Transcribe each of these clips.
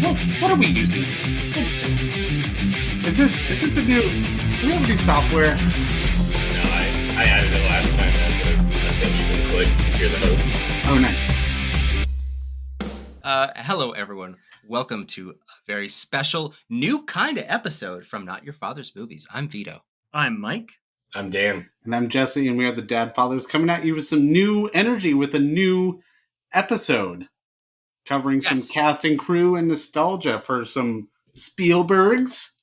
What are we using? Is this a new? Do we have a new software? No, I added it last time. That's a thing you can click to hear the host. Oh, nice. Hello, everyone. Welcome to a very special new kind of episode from Not Your Father's Movies. I'm Vito. I'm Mike. I'm Dan. And I'm Jesse, and we are the Dad Fathers coming at you with some new energy with a new episode covering some cast and crew and nostalgia for some Spielbergs.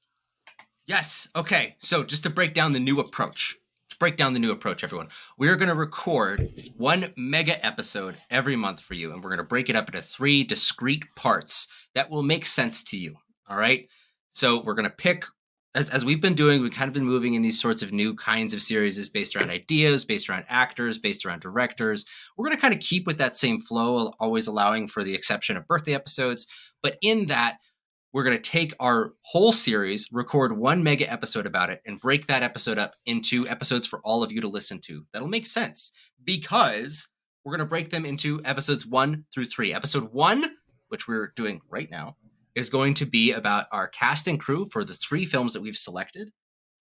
Yes. Okay. So just to break down the new approach. Everyone. We're going to record one mega episode every month for you, and we're going to break it up into 3 discrete parts that will make sense to you. All right? So we're going to pick, as we've been doing, we've kind of been moving in these sorts of new kinds of series based around ideas, based around actors, based around directors. We're going to kind of keep with that same flow, always allowing for the exception of birthday episodes. But in that, we're going to take our whole series, record one mega episode about it, and break that episode up into episodes for all of you to listen to. That'll make sense because we're going to break them into episodes 1 through 3. Episode 1, which we're doing right now, is going to be about our cast and crew for the 3 films that we've selected.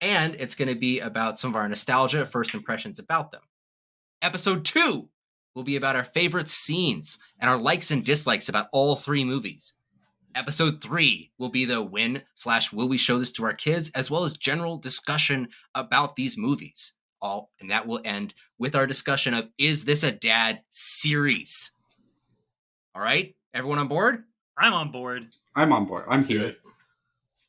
And it's going to be about some of our nostalgia, first impressions about them. Episode 2 will be about our favorite scenes and our likes and dislikes about all 3 movies. Episode 3 will be the when/will we show this to our kids, as well as general discussion about these movies. And that will end with our discussion of, is this a dad series? All right, everyone on board? I'm on board. I'm on board. I'm here.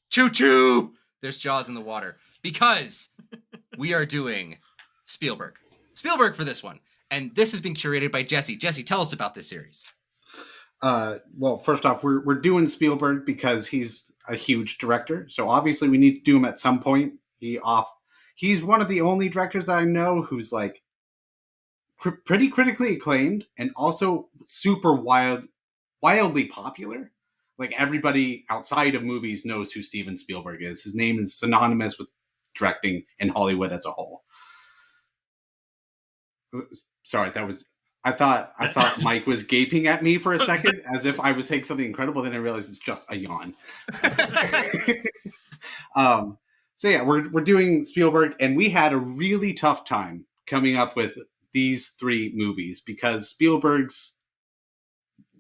Choo-choo! There's Jaws in the water. Because we are doing Spielberg for this one. And this has been curated by Jesse. Jesse, tell us about this series. Well, first off, we're doing Spielberg because he's a huge director. So obviously we need to do him at some point. He's one of the only directors I know who's like pretty critically acclaimed and also super wildly popular. Like everybody outside of movies knows who Steven Spielberg is. His name is synonymous with directing in Hollywood as a whole. Sorry, I thought Mike was gaping at me for a second as if I was saying something incredible. Then I realized it's just a yawn. So yeah, we're doing Spielberg, and we had a really tough time coming up with these 3 movies because Spielberg's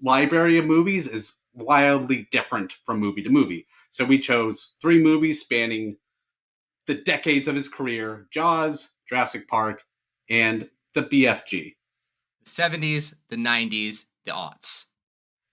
library of movies is wildly different from movie to movie. So we chose 3 movies spanning the decades of his career: Jaws, Jurassic Park, and the BFG. 70s, the 90s, the aughts.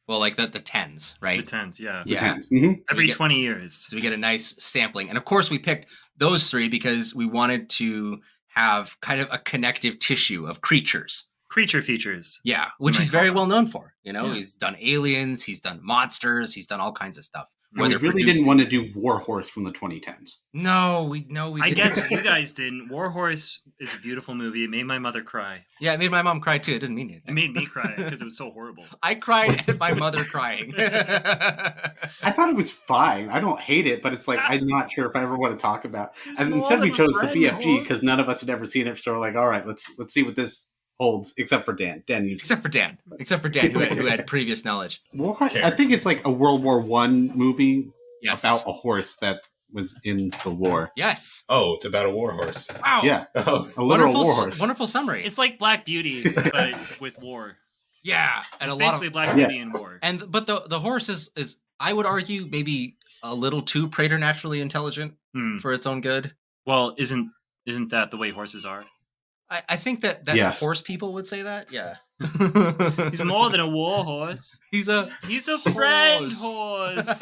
Well, like the 10s, right? The 10s, yeah. The 10s. Mm-hmm. Every 20 years. So we get a nice sampling. And of course, we picked those 3 because we wanted to have kind of a connective tissue of creatures. Creature features. Yeah, which he's very well known for. You know, Yeah. He's done aliens, he's done monsters, he's done all kinds of stuff. We really didn't want to do Warhorse from the 2010s. No, we I didn't. guess you guys didn't. Warhorse is a beautiful movie. It made my mother cry. Yeah, it made my mom cry too. It didn't mean anything. It made me cry because it was so horrible. I cried at my mother crying. I thought it was fine. I don't hate it, but it's like I'm not sure if I ever want to talk about. And more instead we than a chose the friend, BFG because none of us had ever seen it. So we're like, all right, let's see what this holds. Except for Dan. Except for Dan, who had previous knowledge. Warhorse, I think it's like a World War I movie about a horse that was in the war. Yes. Oh, it's about a warhorse. Wow. Yeah. Oh. A literal warhorse. Wonderful summary. It's like Black Beauty, but with war. Yeah, and It's a lot basically of Black Beauty in war. but the horse is I would argue maybe a little too preternaturally intelligent for its own good. Well, isn't that the way horses are? I think that Yes. horse people would say that. Yeah. He's more than a war horse. He's a friend horse.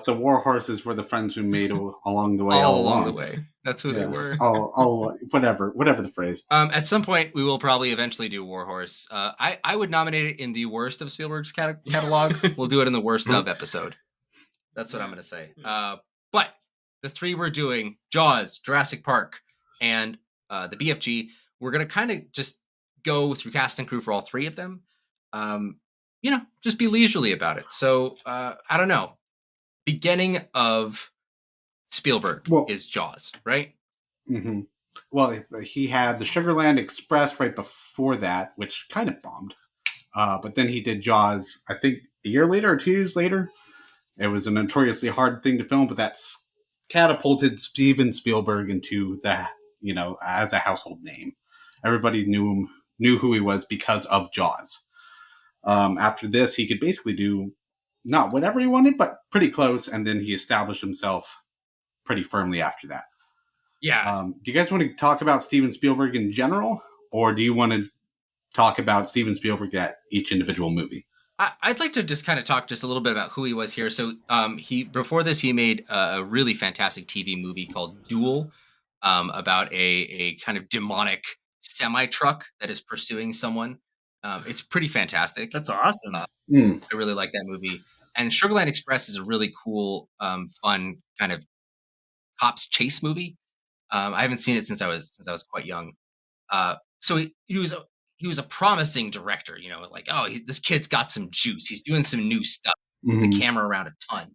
The war horses were the friends we made along the way. all along the way. That's who they were. Whatever the phrase. At some point, we will probably eventually do Warhorse. I would nominate it in the worst of Spielberg's catalog. We'll do it in the worst of episode. That's what I'm going to say. But the 3 we're doing, Jaws, Jurassic Park, and the BFG, we're going to kind of just go through cast and crew for all 3 of them. Just be leisurely about it. So, I don't know. Beginning of Spielberg is Jaws, right? Mm-hmm. Well, he had the Sugarland Express right before that, which kind of bombed. But then he did Jaws, I think, a year later or 2 years later. It was a notoriously hard thing to film, but that's catapulted Steven Spielberg into that, as a household name. Everybody knew who he was because of Jaws. After this, he could basically do not whatever he wanted, but pretty close, and then he established himself pretty firmly after that. Yeah. Do you guys want to talk about Steven Spielberg in general, or do you want to talk about Steven Spielberg at each individual movie? I'd like to just kind of talk just a little bit about who he was here. So before this, he made a really fantastic TV movie called Duel, about a kind of demonic semi-truck that is pursuing someone. It's pretty fantastic. That's awesome. I really like that movie. And Sugarland Express is a really cool, fun kind of cops chase movie. I haven't seen it since I was quite young. So he was a promising director, this kid's got some juice. He's doing some new stuff. The camera around a ton.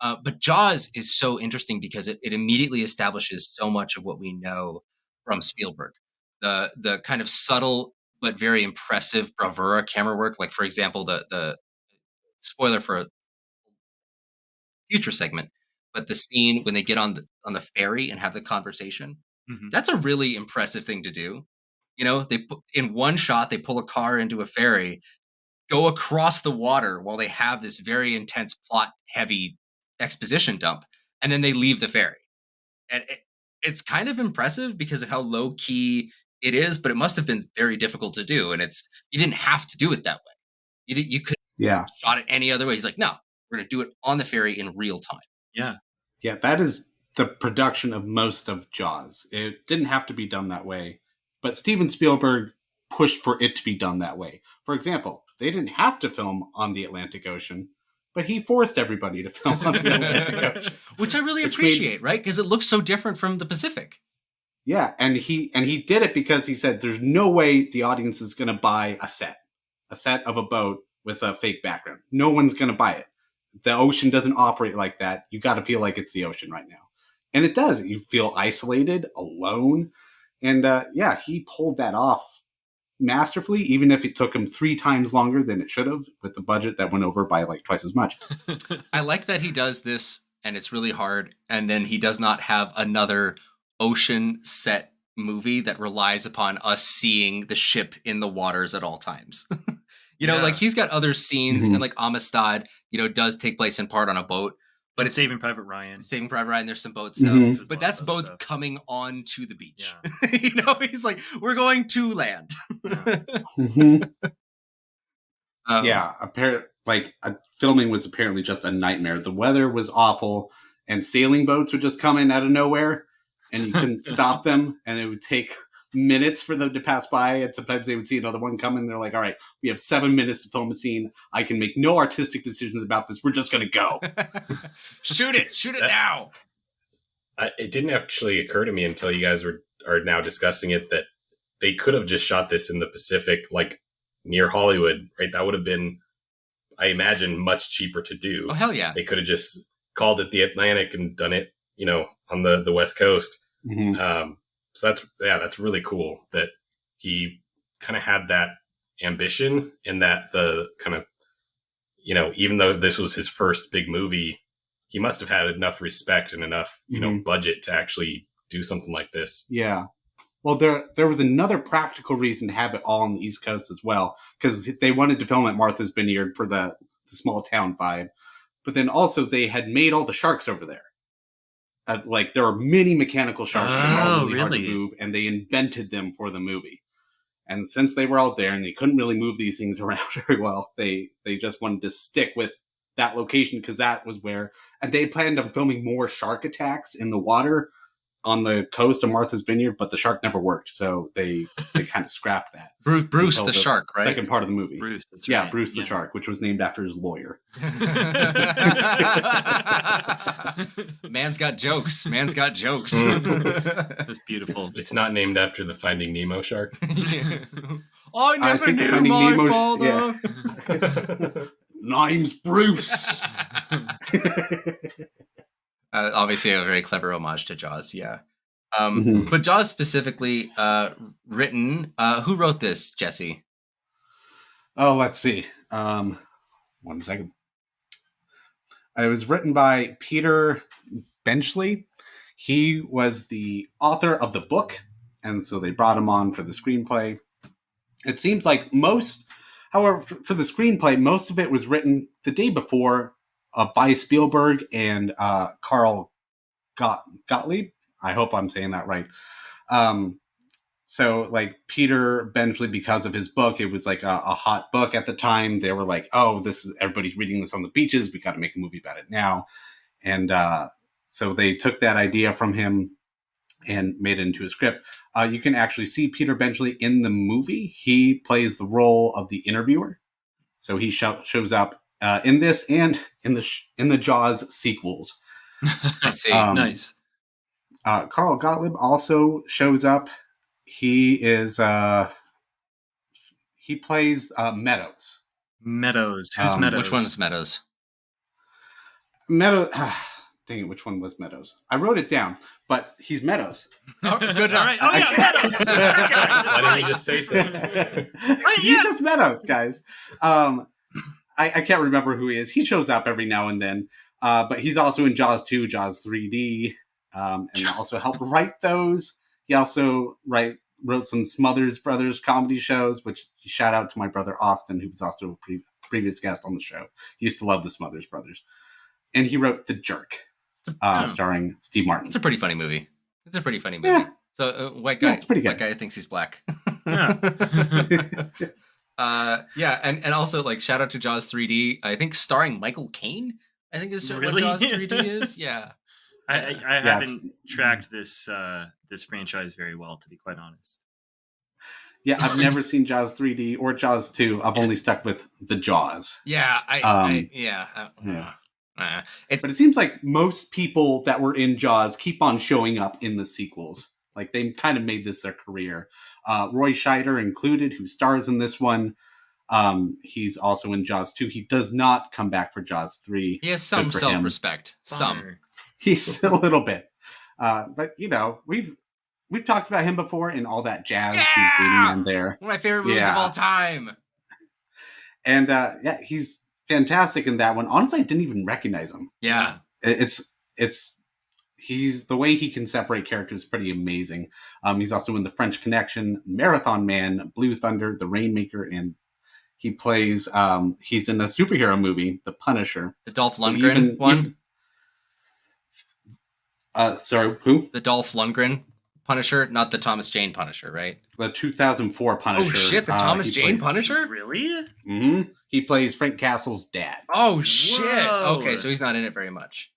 But Jaws is so interesting because it immediately establishes so much of what we know from Spielberg. The kind of subtle but very impressive bravura camera work. Like, for example, the spoiler for a future segment, but the scene when they get on the ferry and have the conversation, that's a really impressive thing to do. They in one shot, they pull a car into a ferry, go across the water while they have this very intense plot heavy exposition dump, and then they leave the ferry. And it's kind of impressive because of how low key it is, but it must have been very difficult to do. And you didn't have to do it that way. You could shot it any other way. He's like, no, we're going to do it on the ferry in real time. Yeah, that is the production of most of Jaws. It didn't have to be done that way, but Steven Spielberg pushed for it to be done that way. For example, they didn't have to film on the Atlantic Ocean, but he forced everybody to film on the Atlantic Ocean. Which I really appreciate, right? Because it looks so different from the Pacific. Yeah, and he did it because he said there's no way the audience is going to buy a set of a boat with a fake background. No one's going to buy it. The ocean doesn't operate like that. You got to feel like it's the ocean right now. And it does. You feel isolated, alone. And he pulled that off masterfully, even if it took him 3 times longer than it should have with the budget that went over by like twice as much. I like that he does this and it's really hard. And then he does not have another ocean set movie that relies upon us seeing the ship in the waters at all times. Like he's got other scenes and like Amistad, does take place in part on a boat, but it's Saving Private Ryan. There's some boat stuff, but that's boats coming on to the beach. Yeah. He's like, we're going to land. Filming was apparently just a nightmare. The weather was awful, and sailing boats would just come in out of nowhere, and you couldn't stop them, and it would take minutes for them to pass by, and sometimes they would see another one coming. They're like, all right, we have 7 minutes to film a scene. I can make no artistic decisions about this. We're just going to go. Shoot it now. It didn't actually occur to me until you guys are now discussing it that they could have just shot this in the Pacific, like near Hollywood, right? That would have been, I imagine, much cheaper to do. Oh, hell yeah. They could have just called it the Atlantic and done it, on the West Coast. So that's really cool that he kind of had that ambition and that the kind of, even though this was his first big movie, he must have had enough respect and enough, budget to actually do something like this. Yeah. Well, there was another practical reason to have it all on the East Coast as well, because they wanted to film at Martha's Vineyard for the small town vibe. But then also they had made all the sharks over there. There are many mechanical sharks that are really hard to move, and they invented them for the movie. And since they were out there and they couldn't really move these things around very well, they just wanted to stick with that location because that was where, and they planned on filming more shark attacks in the water on the coast of Martha's Vineyard, but the shark never worked, so they kind of scrapped that. Bruce the shark, right? Second part of the movie. Bruce, that's right. Yeah, Bruce the shark, which was named after his lawyer. Man's got jokes. That's beautiful. It's not named after the Finding Nemo shark. I never knew my father. Yeah. Name's Bruce. Obviously, a very clever homage to Jaws. Yeah, but Jaws specifically written. Who wrote this, Jesse? Oh, let's see. One 1 second. It was written by Peter Benchley. He was the author of the book, and so they brought him on for the screenplay. It seems like however, for the screenplay, most of it was written the day before by Spielberg and Carl Gottlieb. I hope I'm saying that right. So, like, Peter Benchley, because of his book, it was like a hot book at the time. They were like, "Oh, everybody's reading this on the beaches. We got to make a movie about it now." And so they took that idea from him and made it into a script. You can actually see Peter Benchley in the movie. He plays the role of the interviewer. So he shows up in this and in the Jaws sequels. I see. Nice. Carl Gottlieb also shows up. He plays Meadows. Meadows. Who's Meadows? Which one's Meadows? Meadows. Dang it, which one was Meadows? I wrote it down, but he's Meadows. Oh, good All enough. right. Oh, yeah, Meadows. Why didn't you just say so? He's just Meadows, guys. I can't remember who he is. He shows up every now and then, but he's also in Jaws 2, Jaws 3D, and also helped write those. He also wrote some Smothers Brothers comedy shows, which shout out to my brother Austin, who was also a previous guest on the show. He used to love the Smothers Brothers. And he wrote The Jerk, starring Steve Martin. It's a pretty funny movie. Yeah. So, white guy. Yeah, it's pretty good. White guy thinks he's black. Yeah. Yeah, and also, like, shout out to Jaws 3D. I think starring Michael Caine. I think is Really? what Jaws 3D is. Yeah. I haven't tracked this franchise very well, to be quite honest. Yeah, I've never seen Jaws 3D or Jaws 2. I've only stuck with the Jaws. Yeah. But it seems like most people that were in Jaws keep on showing up in the sequels. Like, they kind of made this their career. Roy Scheider included, who stars in this one. He's also in Jaws 2. He does not come back for Jaws 3. He has some Good for him. self-respect. Some. Bummer. He's a little bit. But, you know, we've talked about him before in All That Jazz. Yeah! He's leading in there. One of my favorite movies of all time. And, he's fantastic in that one. Honestly, I didn't even recognize him. Yeah. He's the way he can separate characters is pretty amazing. He's also in The French Connection, Marathon Man, Blue Thunder, The Rainmaker, and he plays, he's in a superhero movie, The Punisher. The Dolph Lundgren one? Sorry, who? The Dolph Lundgren Punisher, not the Thomas Jane Punisher, right? The 2004 Punisher. Oh, shit, the Thomas Jane Punisher? Really? Mm-hmm. He plays Frank Castle's dad. Oh, shit. Whoa. Okay, so he's not in it very much.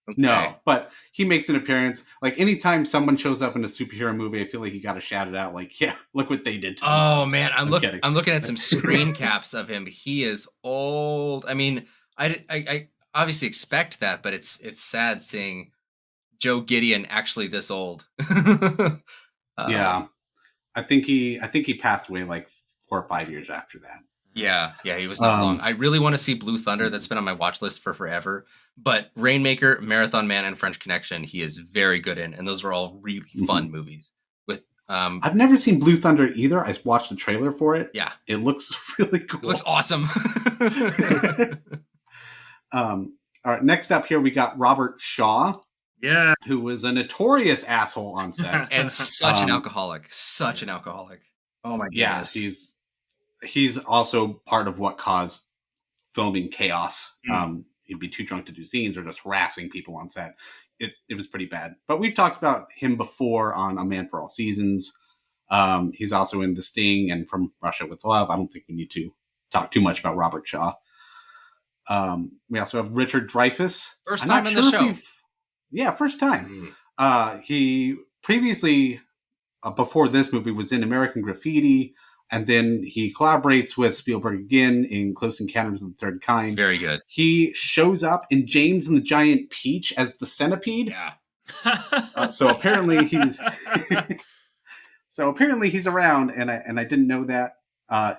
Okay. No, but he makes an appearance. Like, anytime someone shows up in a superhero movie, I feel like you got to shout it out. Like, yeah, look what they did to him. Oh, man, I'm kidding. looking at some screen caps of him. He is old. I mean, I obviously expect that, but it's sad seeing Joe Gideon actually this old. Yeah, I think he passed away like 4 or 5 years after that. Yeah, he was not long. I really want to see Blue Thunder. That's been on my watch list for forever. But Rainmaker, Marathon Man, and French Connection, he is very good in, and those are all really fun movies. With I've never seen Blue Thunder either. I watched the trailer for it. Yeah, it looks really cool. It looks awesome. All right, next up here we got Robert Shaw. Yeah. Who was a notorious asshole on set. And such an alcoholic. Such an alcoholic. Oh my goodness. Yeah, he's also part of what caused filming chaos. He'd be too drunk to do scenes or just harassing people on set. It was pretty bad. But we've talked about him before on A Man for All Seasons. He's also in The Sting and From Russia with Love. I don't think we need to talk too much about Robert Shaw. We also have Richard Dreyfuss. First time on the show. Yeah, first time. He previously, before this movie, was in American Graffiti, and then he collaborates with Spielberg again in Close Encounters of the Third Kind. It's very good. He shows up in James and the Giant Peach as the centipede. Yeah. So apparently he's around, and I didn't know that.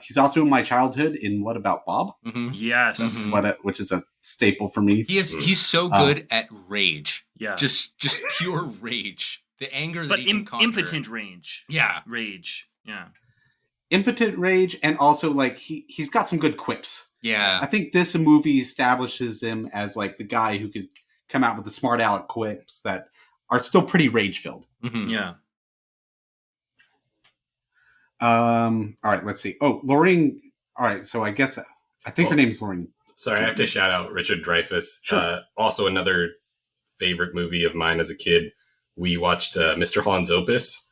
He's also in my childhood in What About Bob? Mm-hmm. Yes. Mm-hmm. Which is a staple for me. He's so good at rage. Yeah. Just pure rage. The anger that but he can conquer. impotent rage. Yeah. Rage. Yeah. Impotent rage, and also like he's got some good quips. Yeah. I think this movie establishes him as like the guy who could come out with the smart aleck quips that are still pretty rage filled. Mhm. Yeah. All right, let's see. Oh, Lorraine. All right, so I guess I think her name's Lorraine. Sorry, I have to shout out Richard Dreyfuss. Sure. Also, another favorite movie of mine as a kid. We watched Mr. Holland's Opus.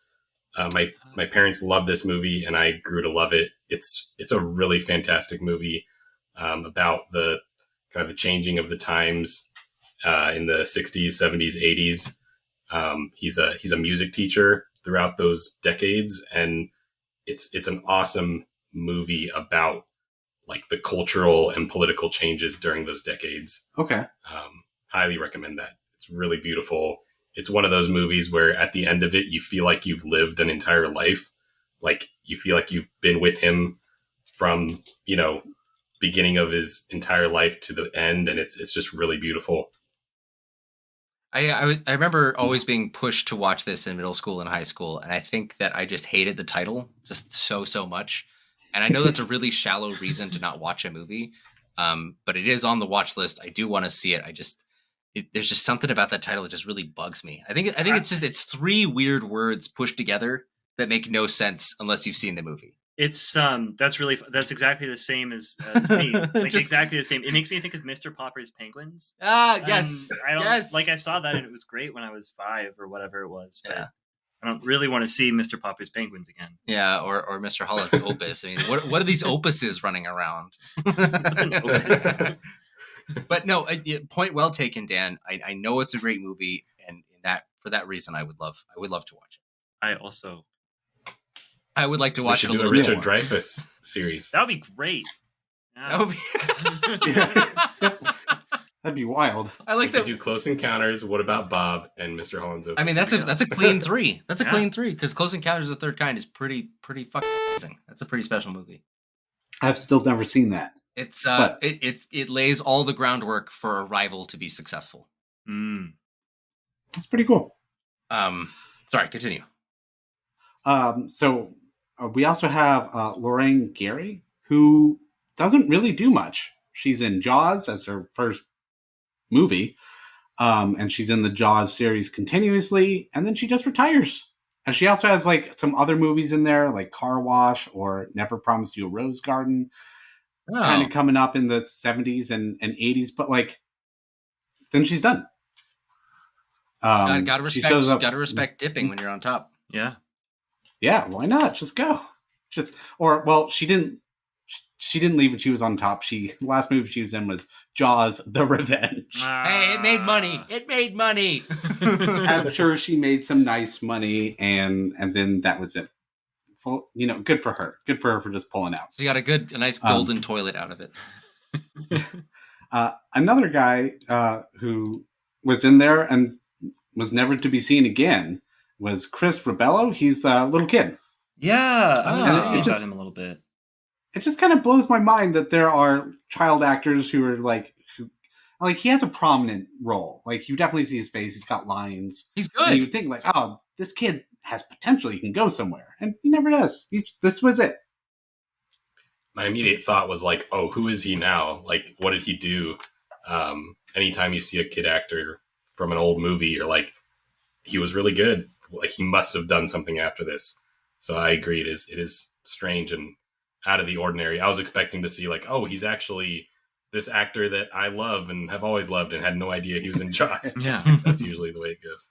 My parents loved this movie, and I grew to love it. It's a really fantastic movie about the kind of the changing of the times in the 60s, 70s, 80s. He's a music teacher throughout those decades, and it's an awesome movie about like the cultural and political changes during those decades. Okay. Highly recommend that. It's really beautiful. It's one of those movies where at the end of it, you feel like you've lived an entire life. Like you feel like you've been with him from, beginning of his entire life to the end. And it's just really beautiful. I remember always being pushed to watch this in middle school and high school, and I think that I just hated the title just so much. And I know that's a really shallow reason to not watch a movie, but it is on the watch list. I do want to see it. There's just something about that title that just really bugs me. I think it's three weird words pushed together that make no sense unless you've seen the movie. It's that's exactly the same as me. Like exactly the same. It makes me think of Mr. Popper's Penguins. Yes. Yes. I saw that and it was great when I was 5 or whatever it was. But yeah. I don't really want to see Mr. Popper's Penguins again. Yeah, or Mr. Holland's Opus. I mean, what are these opuses running around? What's an opus? But no, point well taken, Dan. I know it's a great movie, and for that reason, I would love to watch it. I would like to watch it a little bit more. Richard Dreyfuss series. That would be great. That would be That'd be wild. I like that. Do Close Encounters. What About Bob and Mr. Holland's Opus? I mean, that's a clean 3. That's a clean 3 because Close Encounters of the Third Kind is pretty fucking amazing. That's a pretty special movie. I've still never seen that. It's it lays all the groundwork for Arrival to be successful. That's pretty cool. Sorry, continue. So we also have Lorraine Gary, who doesn't really do much. She's in Jaws as her first movie, and she's in the Jaws series continuously, and then she just retires. And she also has like some other movies in there, like Car Wash or Never Promised You a Rose Garden, kind of coming up in the 70s and 80s, but like then she's done. Gotta respect dipping when you're on top. Yeah, why not? Just go. She didn't leave when she was on top. The last movie she was in was Jaws: The Revenge. Hey, it made money. It made money. I'm sure she made some nice money, and then that was it. Well, good for her. Good for her for just pulling out. She got a nice golden toilet out of it. Another guy who was in there and was never to be seen again was Chris Rebello. He's the little kid. Yeah, I was thinking about him a little bit. It just kind of blows my mind that there are child actors who are like he has a prominent role. Like you definitely see his face. He's got lines. He's good. And you would think like, oh, this kid has potential. He can go somewhere, and he never does. This was it. My immediate thought was like, oh, who is he now? Like, what did he do? Anytime you see a kid actor from an old movie, you're like, he was really good. Like he must have done something after this. So I agree. It is strange and out of the ordinary. I was expecting to see like, oh, he's actually this actor that I love and have always loved and had no idea he was in Jaws. Yeah. That's usually the way it goes.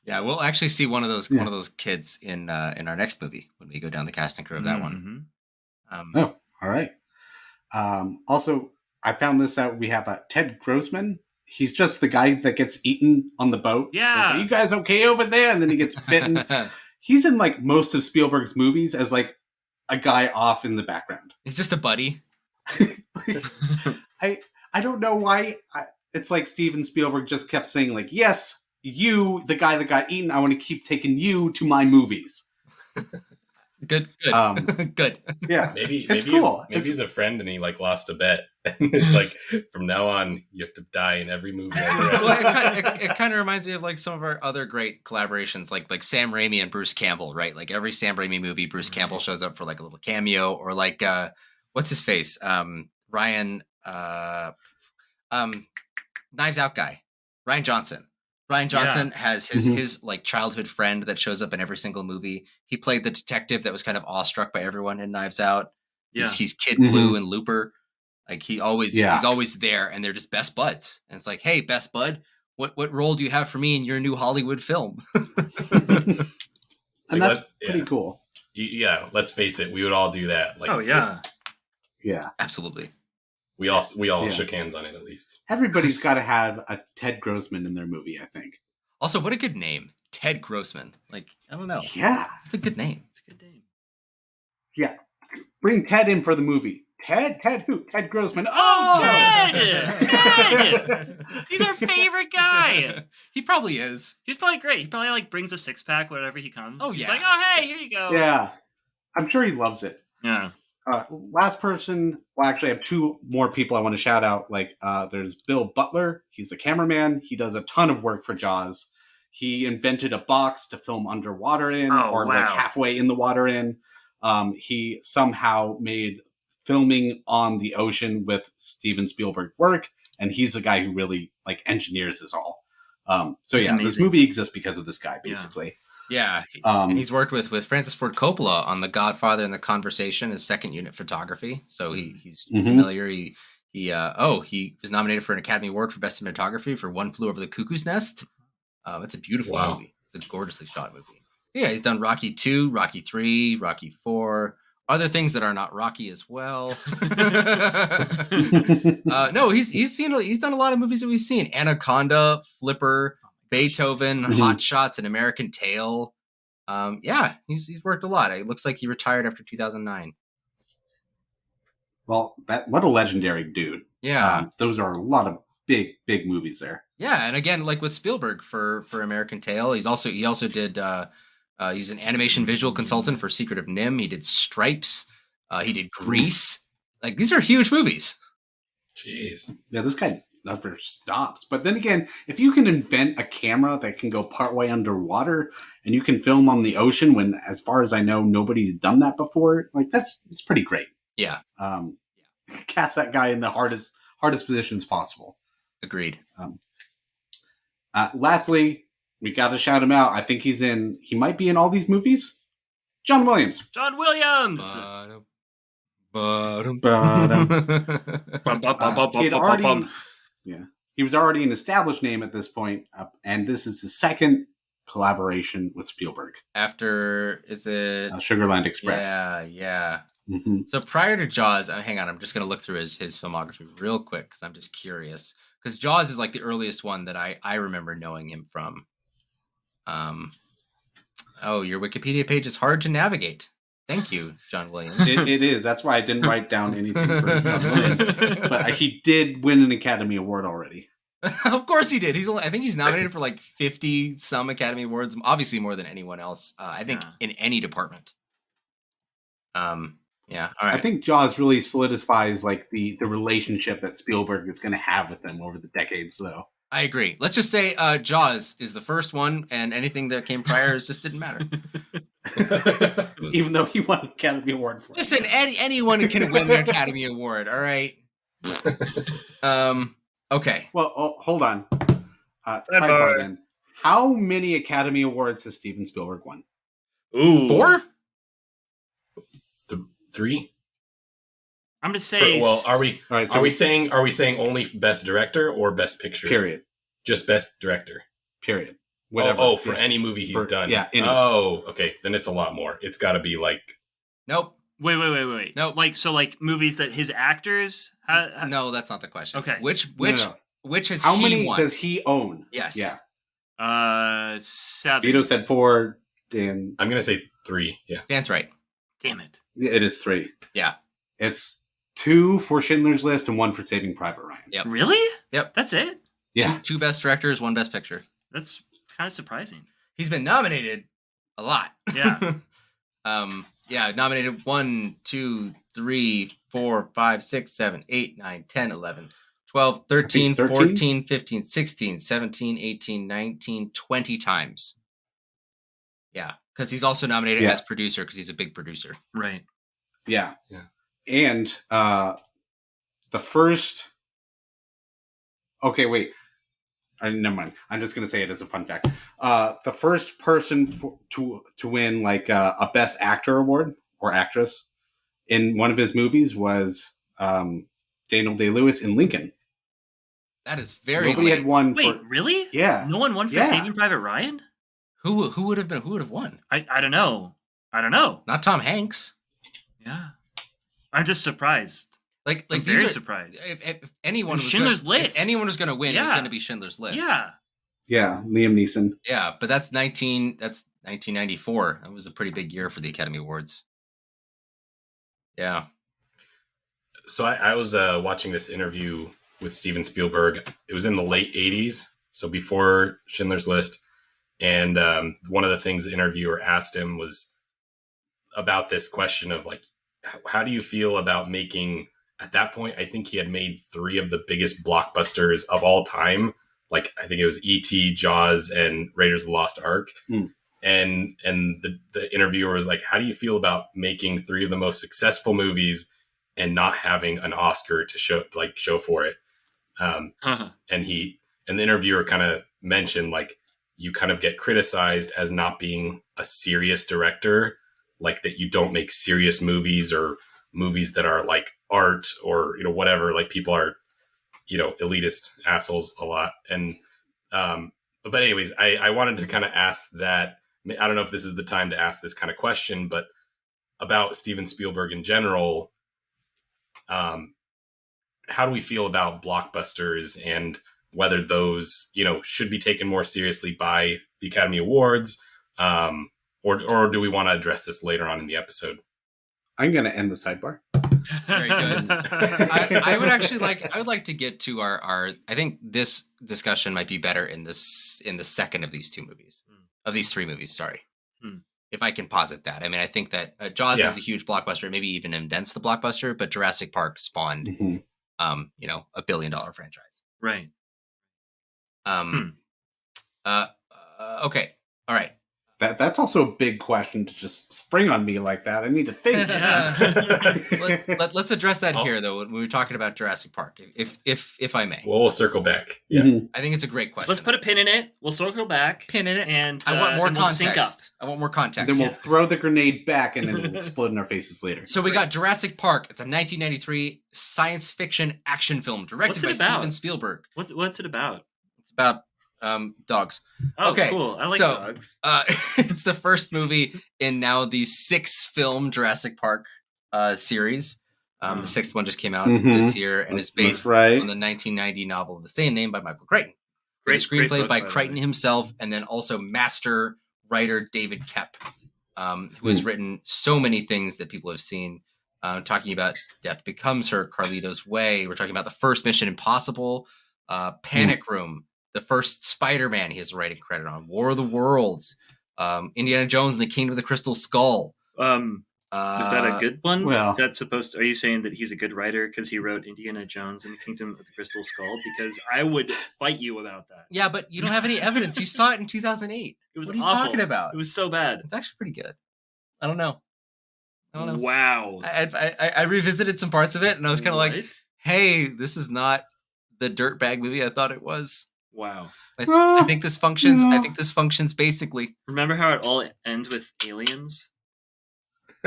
Yeah, we'll actually see one of those kids in our next movie when we go down the cast and crew of that one. All right. Also, I found this out. We have Ted Grossman. He's just the guy that gets eaten on the boat. Yeah. Like, are you guys okay over there? And then he gets bitten. He's in like most of Spielberg's movies as like a guy off in the background. He's just a buddy. I don't know why. It's like Steven Spielberg just kept saying like, yes, you, the guy that got eaten, I want to keep taking you to my movies. Good. Good. Yeah. Maybe cool. He's a friend and he like lost a bet. And it's like from now on you have to die in every movie. It kind of reminds me of like some of our other great collaborations, like Sam Raimi and Bruce Campbell, right? Like every Sam Raimi movie, Bruce Campbell shows up for like a little cameo, or like what's his face? Ryan, Knives Out guy, Ryan Johnson. Ryan Johnson has his like childhood friend that shows up in every single movie. He played the detective that was kind of awestruck by everyone in Knives Out. He's Kid Blue and Looper. Like he's always there, and they're just best buds. And it's like, hey, best bud, what role do you have for me in your new Hollywood film? And that's pretty cool. Yeah, let's face it, we would all do that. Like, yeah, absolutely. We all shook hands on it at least. Everybody's got to have a Ted Grossman in their movie, I think. Also, what a good name, Ted Grossman. Like, I don't know. Yeah, it's a good name. It's a good name. Yeah, bring Ted in for the movie. Ted who? Ted Grossman. Oh, Ted! He's our favorite guy. He probably is. He's probably great. He probably like brings a 6-pack whenever he comes. Oh, He's like, oh, hey, here you go. Yeah, I'm sure he loves it. Yeah. Last person. Well, actually, I have two more people I want to shout out. Like, there's Bill Butler. He's a cameraman. He does a ton of work for Jaws. He invented a box to film underwater in, like halfway in the water in. He somehow made filming on the ocean with Steven Spielberg work, and he's the guy who really like engineers this all. This movie exists because of this guy, basically. Yeah, and he's worked with Francis Ford Coppola on The Godfather and The Conversation as second unit photography, so he's familiar. He was nominated for an Academy Award for Best Cinematography for One Flew Over the Cuckoo's Nest. It's a beautiful movie. It's a gorgeously shot movie. Yeah, he's done Rocky 2, Rocky 3, Rocky 4, other things that are not Rocky as well. No, he's done a lot of movies that we've seen: Anaconda, Flipper, Beethoven, Hot Shots, and American Tail. He's worked a lot. It looks like he retired after 2009. Well, what a legendary dude. Yeah, those are a lot of big movies there. Yeah, and again, like with Spielberg for American Tail, he also did. He's an animation visual consultant for Secret of NIMH. He did Stripes. He did Grease. Like, these are huge movies. Jeez. Yeah, this guy never stops. But then again, if you can invent a camera that can go partway underwater and you can film on the ocean when, as far as I know, nobody's done that before, like it's pretty great. Yeah. Cast that guy in the hardest positions possible. Agreed. Lastly, we got to shout him out. I think he might be in all these movies. John Williams. John Williams. He was already an established name at this point, and this is the second collaboration with Spielberg. After, is it Sugarland Express? Yeah. Mm-hmm. So prior to Jaws, hang on, I'm just going to look through his filmography real quick because I'm just curious. Because Jaws is like the earliest one that I remember knowing him from. Your Wikipedia page is hard to navigate. Thank you, John Williams. It is. That's why I didn't write down anything for John Williams. But he did win an Academy Award already. Of course he did. I think he's nominated for like 50 some Academy Awards, obviously more than anyone else. I think in any department. Yeah. All right. I think Jaws really solidifies like the relationship that Spielberg is going to have with them over the decades, though. I agree. Let's just say Jaws is the first one, and anything that came prior just didn't matter. Even though he won an Academy Award for it. Listen, anyone can win the Academy Award, all right? Okay. Well, hold on. Sidebar then. How many Academy Awards has Steven Spielberg won? Ooh. 4? 3? I'm gonna say. Are we saying only Best Director or Best Picture? Period. Just Best Director. Period. Whatever. For any movie he's done. Yeah. Any. Oh, okay. Then it's a lot more. It's got to be like. Nope. Wait. Nope. Like movies that his actors. No, that's not the question. Okay. Which has how he many won? does he own? Yes. Yeah. 7. Vito said 4. Dan. I'm gonna say 3. Yeah. Dan's right. Damn it. It is 3. Yeah. It's 2 for Schindler's List and 1 for Saving Private Ryan. Yep. Really? Yep. That's it? Yeah. 2 Best Directors, 1 Best Picture. That's kind of surprising. He's been nominated a lot. Yeah. Nominated 1, 2, 3, 4, 5, 6, 7, 8, 9, 10, 11, 12, 13, 14, 15, 16, 17, 18, 19, 20 times. Yeah. Because he's also nominated as producer because he's a big producer. Right. Yeah. And the first. Okay, wait. Never mind. I'm just gonna say it as a fun fact. The first person to win like a Best Actor award or actress in one of his movies was Daniel Day-Lewis in Lincoln. That is very Nobody late. had won. Wait, really? Yeah. No one won for Saving Private Ryan? Who would have been? Who would have won? I don't know. I don't know. Not Tom Hanks. Yeah. I'm just surprised. Like I'm these very are, surprised. If anyone was Schindler's List. If anyone was going to win, it was Yeah. going to be Schindler's List. Yeah. Yeah, Liam Neeson. Yeah, but that's 1994. That was a pretty big year for the Academy Awards. Yeah. So I was watching this interview with Steven Spielberg. It was in the late 80s, so before Schindler's List. And one of the things the interviewer asked him was about this question of like, how do you feel about making, at that point, I think he had made 3 of the biggest blockbusters of all time. Like, I think it was E.T., Jaws, and Raiders of the Lost Ark. And the interviewer was like, how do you feel about making 3 of the most successful movies and not having an Oscar to show for it? And the interviewer kind of mentioned, like, you kind of get criticized as not being a serious director, like that you don't make serious movies or movies that are like art or, whatever, like people are, elitist assholes a lot. And, but anyways, I wanted to kind of ask that. I don't know if this is the time to ask this kind of question, but about Steven Spielberg in general, how do we feel about blockbusters and whether those, should be taken more seriously by the Academy Awards, or do we want to address this later on in the episode? I'm going to end the sidebar. Very good. I would like to get to our. I think this discussion might be better in the second of these 2 movies, of these 3 movies. Sorry, if I can posit that. I mean, I think that Jaws is a huge blockbuster, maybe even indents the blockbuster, but Jurassic Park spawned, $1 billion franchise. Right. Okay. All right. That's also a big question to just spring on me like that. I need to think. Let's address that here, though, when we were talking about Jurassic Park, if I may. Well, we'll circle back. Yeah, I think it's a great question. Let's put a pin in it. We'll circle back. Pin in it, and I want more context. We'll sync up. I want more context. Then we'll throw the grenade back, and then it'll explode in our faces later. So we got Jurassic Park. It's a 1993 science fiction action film directed by Steven Spielberg. What's it about? It's about dogs. Oh, okay, cool. I like dogs. It's the first movie in now the 6-film Jurassic Park series. The 6th one just came out this year and is based on the 1990 novel of the same name by Michael Crichton. Great screenplay by Crichton himself, and then also master writer David Koepp, who has written so many things that people have seen. Talking about Death Becomes Her, Carlito's Way. We're talking about the first Mission Impossible, Panic Room, the first Spider-Man he has a writing credit on, War of the Worlds, Indiana Jones and the Kingdom of the Crystal Skull. Is that a good one? Well, is that supposed to, are you saying that he's a good writer because he wrote Indiana Jones and the Kingdom of the Crystal Skull? Because I would fight you about that. Yeah, but you don't have any evidence. You saw it in 2008. It was what are you awful. talking about? It was so bad. It's actually pretty good. I don't know. Wow. I revisited some parts of it, and I was kind of like, hey, this is not the dirtbag movie I thought it was. Wow. I think this functions. I think this functions basically. Remember how it all ends with aliens?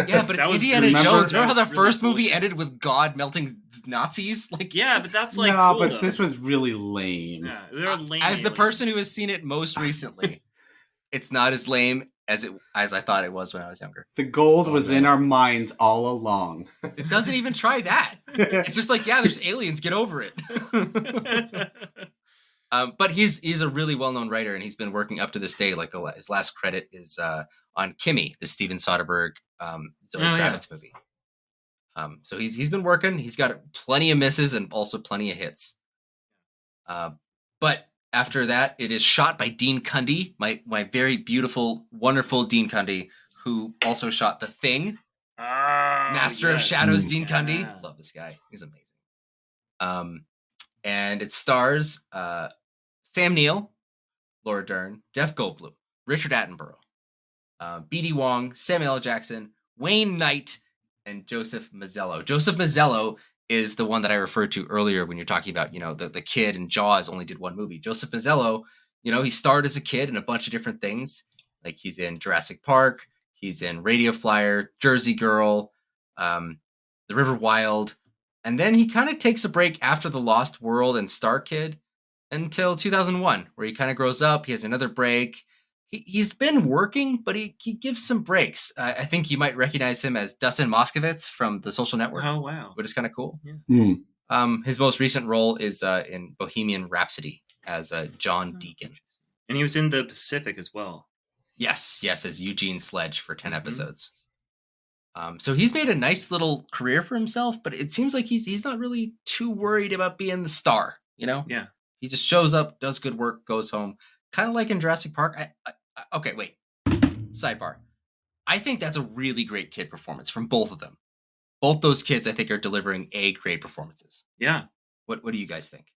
Yeah, but it's Indiana Jones. Remember how the first movie ended with God melting Nazis? Like, yeah, but that's like no, cool, but though. this was really lame. Yeah, they're lame. As the person who has seen it most recently, it's not as lame as I thought it was when I was younger. The gold was in our minds all along. It doesn't even try that. It's just like, yeah, there's aliens. Get over it. But he's a really well-known writer, and he's been working up to this day. Like his last credit is on Kimmy, the Steven Soderbergh Zoe Kravitz movie. So he's been working. He's got plenty of misses and also plenty of hits. But after that, it is shot by Dean Cundey, my very beautiful, wonderful Dean Cundey, who also shot The Thing. Master of Shadows, Dean Cundey. Love this guy. He's amazing. And it stars Sam Neill, Laura Dern, Jeff Goldblum, Richard Attenborough, B.D. Wong, Samuel L. Jackson, Wayne Knight, and Joseph Mazzello. Joseph Mazzello is the one that I referred to earlier when you're talking about, the kid in Jaws only did one movie. Joseph Mazzello, he starred as a kid in a bunch of different things. Like he's in Jurassic Park, he's in Radio Flyer, Jersey Girl, The River Wild, and then he kind of takes a break after The Lost World and Star Kid until 2001, where he kind of grows up. He has another break. He's been working, but he gives some breaks. I think you might recognize him as Dustin Moskovitz from The Social Network. Oh, wow. Which is kind of cool. Yeah. His most recent role is in Bohemian Rhapsody as John Deacon. And he was in The Pacific as well. Yes, as Eugene Sledge for 10 episodes. So he's made a nice little career for himself, but it seems like he's not really too worried about being the star, Yeah. He just shows up, does good work, goes home. Kind of like in Jurassic Park. Okay, wait. Sidebar. I think that's a really great kid performance from both of them. Both those kids, I think, are delivering great performances. Yeah. What do you guys think?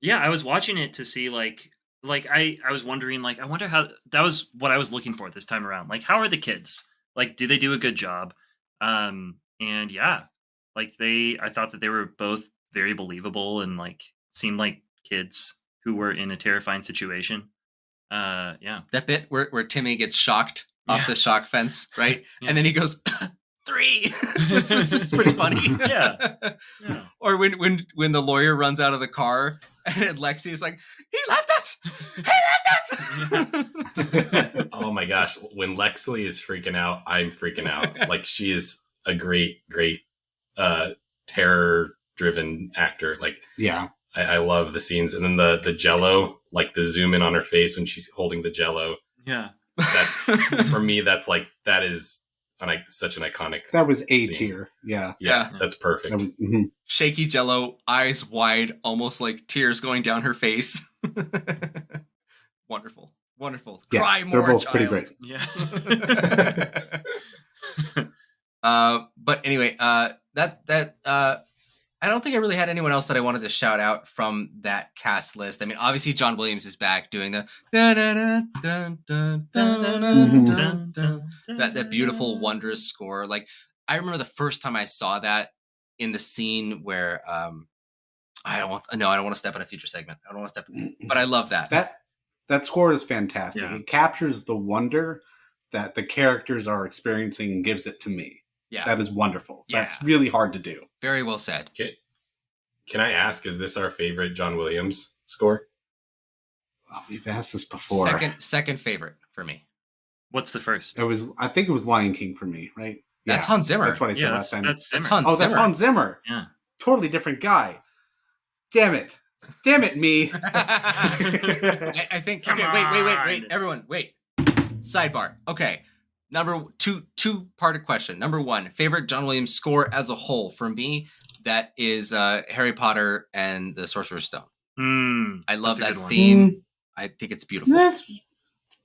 Yeah, I was watching it to see like I was wondering, like, I wonder how, that was what I was looking for this time around. Like, how are the kids? Like, do they do a good job? And yeah, like I thought that they were both very believable and like seemed like kids who were in a terrifying situation. Yeah. That bit where Timmy gets shocked off the shock fence, right? Yeah. And then he goes, 3. It's pretty funny. Yeah. Or when the lawyer runs out of the car and Lexi is like, he left us! He left us! Oh my gosh. When Lexley is freaking out, I'm freaking out. Like, she is a great terror-driven actor. Like, yeah. I love the scenes. And then the Jell-O, like the zoom in on her face when she's holding the Jell-O. Yeah. That's, for me, that is such an iconic. That was A scene. Tier. Yeah. That's perfect. That was, Shaky Jell-O, eyes wide, almost like tears going down her face. Wonderful. Yeah, Cry more, they're both child. pretty great. Yeah. But anyway, I don't think I really had anyone else that I wanted to shout out from that cast list. I mean, obviously John Williams is back doing the that beautiful, wondrous score. Like, I remember the first time I saw that in the scene where I don't want to step on a future segment. I don't want to step, but I love that. That score is fantastic. Yeah. It captures the wonder that the characters are experiencing and gives it to me. Yeah, that is wonderful. Yeah. That's really hard to do. Very well said. Can I ask, is this our favorite John Williams score? Well, we've asked this before. Second favorite for me. What's the first? I think it was Lion King for me, right? That's Hans Zimmer. That's what I said last time. That's Zimmer. Hans that's Zimmer. Hans Zimmer. Yeah. Totally different guy. Damn it, me. I think. Come Wait, on. everyone, wait. Sidebar. Okay. Number two-parted question. Number 1, favorite John Williams score as a whole. For me, that is Harry Potter and the Sorcerer's Stone. I love that theme. I think it's beautiful. That's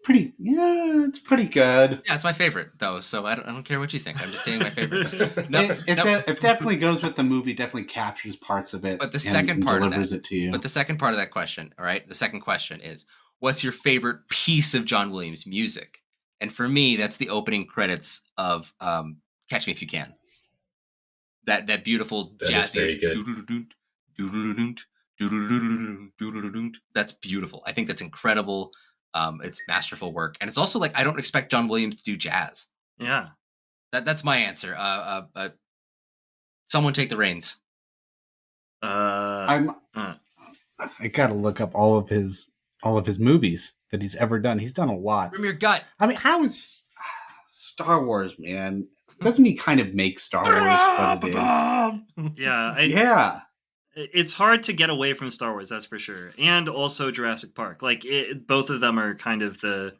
pretty. Yeah, it's pretty good. Yeah, it's my favorite though. So I don't care what you think. I'm just saying my favorite. It definitely goes with the movie. Definitely captures parts of it. But the second part delivers of that, it to you. But the second part of that question, all right. The second question is, what's your favorite piece of John Williams music? And for me, that's the opening credits of Catch Me If You Can. That beautiful that jazzy. Very good. That's beautiful. I think that's incredible. It's masterful work, and it's also like I don't expect John Williams to do jazz. Yeah. That's my answer. Someone take the reins. I gotta look up all of his movies that he's ever done. He's done a lot. From your gut. I mean, how is Star Wars, man? Doesn't he kind of make Star Wars what it is? Yeah. Yeah. It's hard to get away from Star Wars, that's for sure. And also Jurassic Park. Like, both of them are kind of they're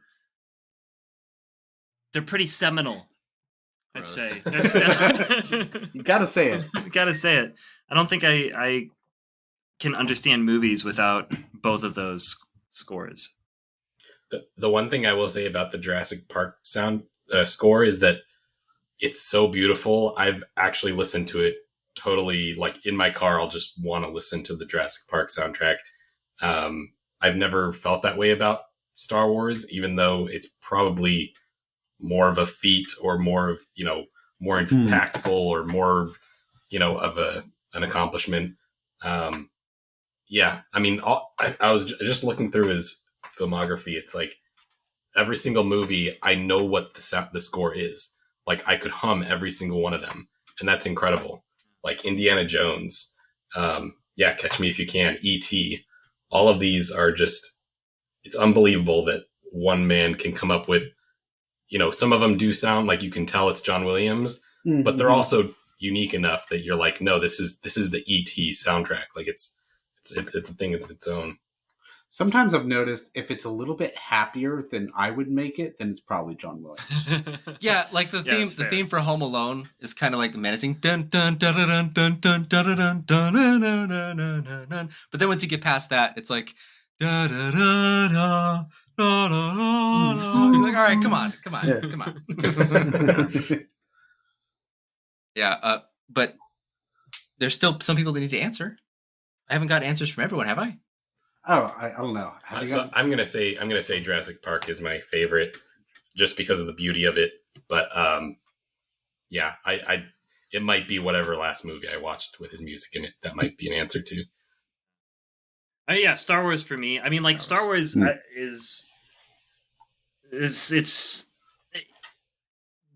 pretty seminal, I'd Gross. say. You gotta say it. Gotta say it. I don't think I can understand movies without both of those scores. The one thing I will say about the Jurassic Park sound score is that it's so beautiful. I've actually listened to it totally, like in my car. I'll just want to listen to the Jurassic Park soundtrack. I've never felt that way about Star Wars, even though it's probably more of a feat or more of, more impactful or more, of an accomplishment. Yeah, I mean, I was just looking through his filmography. It's like every single movie, I know what the score is. Like I could hum every single one of them, and that's incredible. Like Indiana Jones, Catch Me If You Can, E.T. All of these are just, it's unbelievable that one man can come up with, some of them do sound like you can tell it's John Williams, but they're also unique enough that you're like, no, this is the E.T. soundtrack. Like it's a thing of its own. Sometimes I've noticed if it's a little bit happier than I would make it, then it's probably John Williams. Yeah, like the theme for Home Alone is kind of like menacing. Dun dun dun dun dun dun dun dun dun dun dun dun dun dun. But then once you get past that, it's like da da da da da da da. You're like, all right, come on. Yeah, but there's still some people that need to answer. I haven't got answers from everyone, have I? Oh, I don't know. So I'm gonna say Jurassic Park is my favorite, just because of the beauty of it. But yeah, I it might be whatever last movie I watched with his music in it. That might be an answer too. Yeah, Star Wars for me. I mean, like Star Wars is it's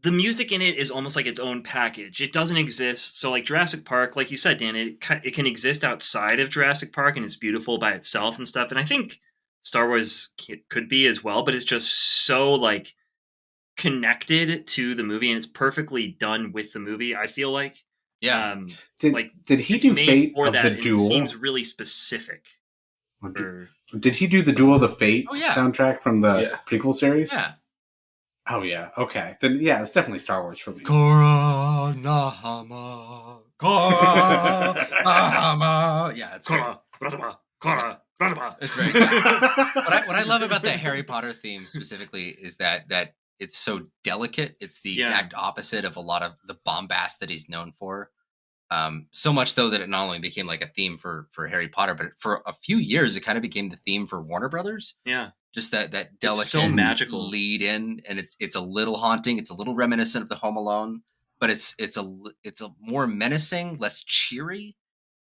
the music in it is almost like its own package. It doesn't exist. So like Jurassic Park, like you said, Dan, it can exist outside of Jurassic Park and it's beautiful by itself and stuff. And I think Star Wars could be as well, but it's just so like connected to the movie and it's perfectly done with the movie. I feel like, yeah. Did he do Fate of the Duel? It seems really specific. Did he do the Duel of the Fate soundtrack from the prequel series? Yeah. Oh, yeah. Okay. Then, yeah, it's definitely Star Wars for me. Korra Nahama. Korra Nahama. Yeah, it's Korra. It's very good. What I love about the Harry Potter theme specifically is that it's so delicate. It's the exact opposite of a lot of the bombast that he's known for. So much so that it not only became like a theme for Harry Potter, but for a few years, it kind of became the theme for Warner Brothers. Yeah. Just that delicate, so magical lead in, and it's a little haunting. It's a little reminiscent of the Home Alone, but it's a more menacing, less cheery,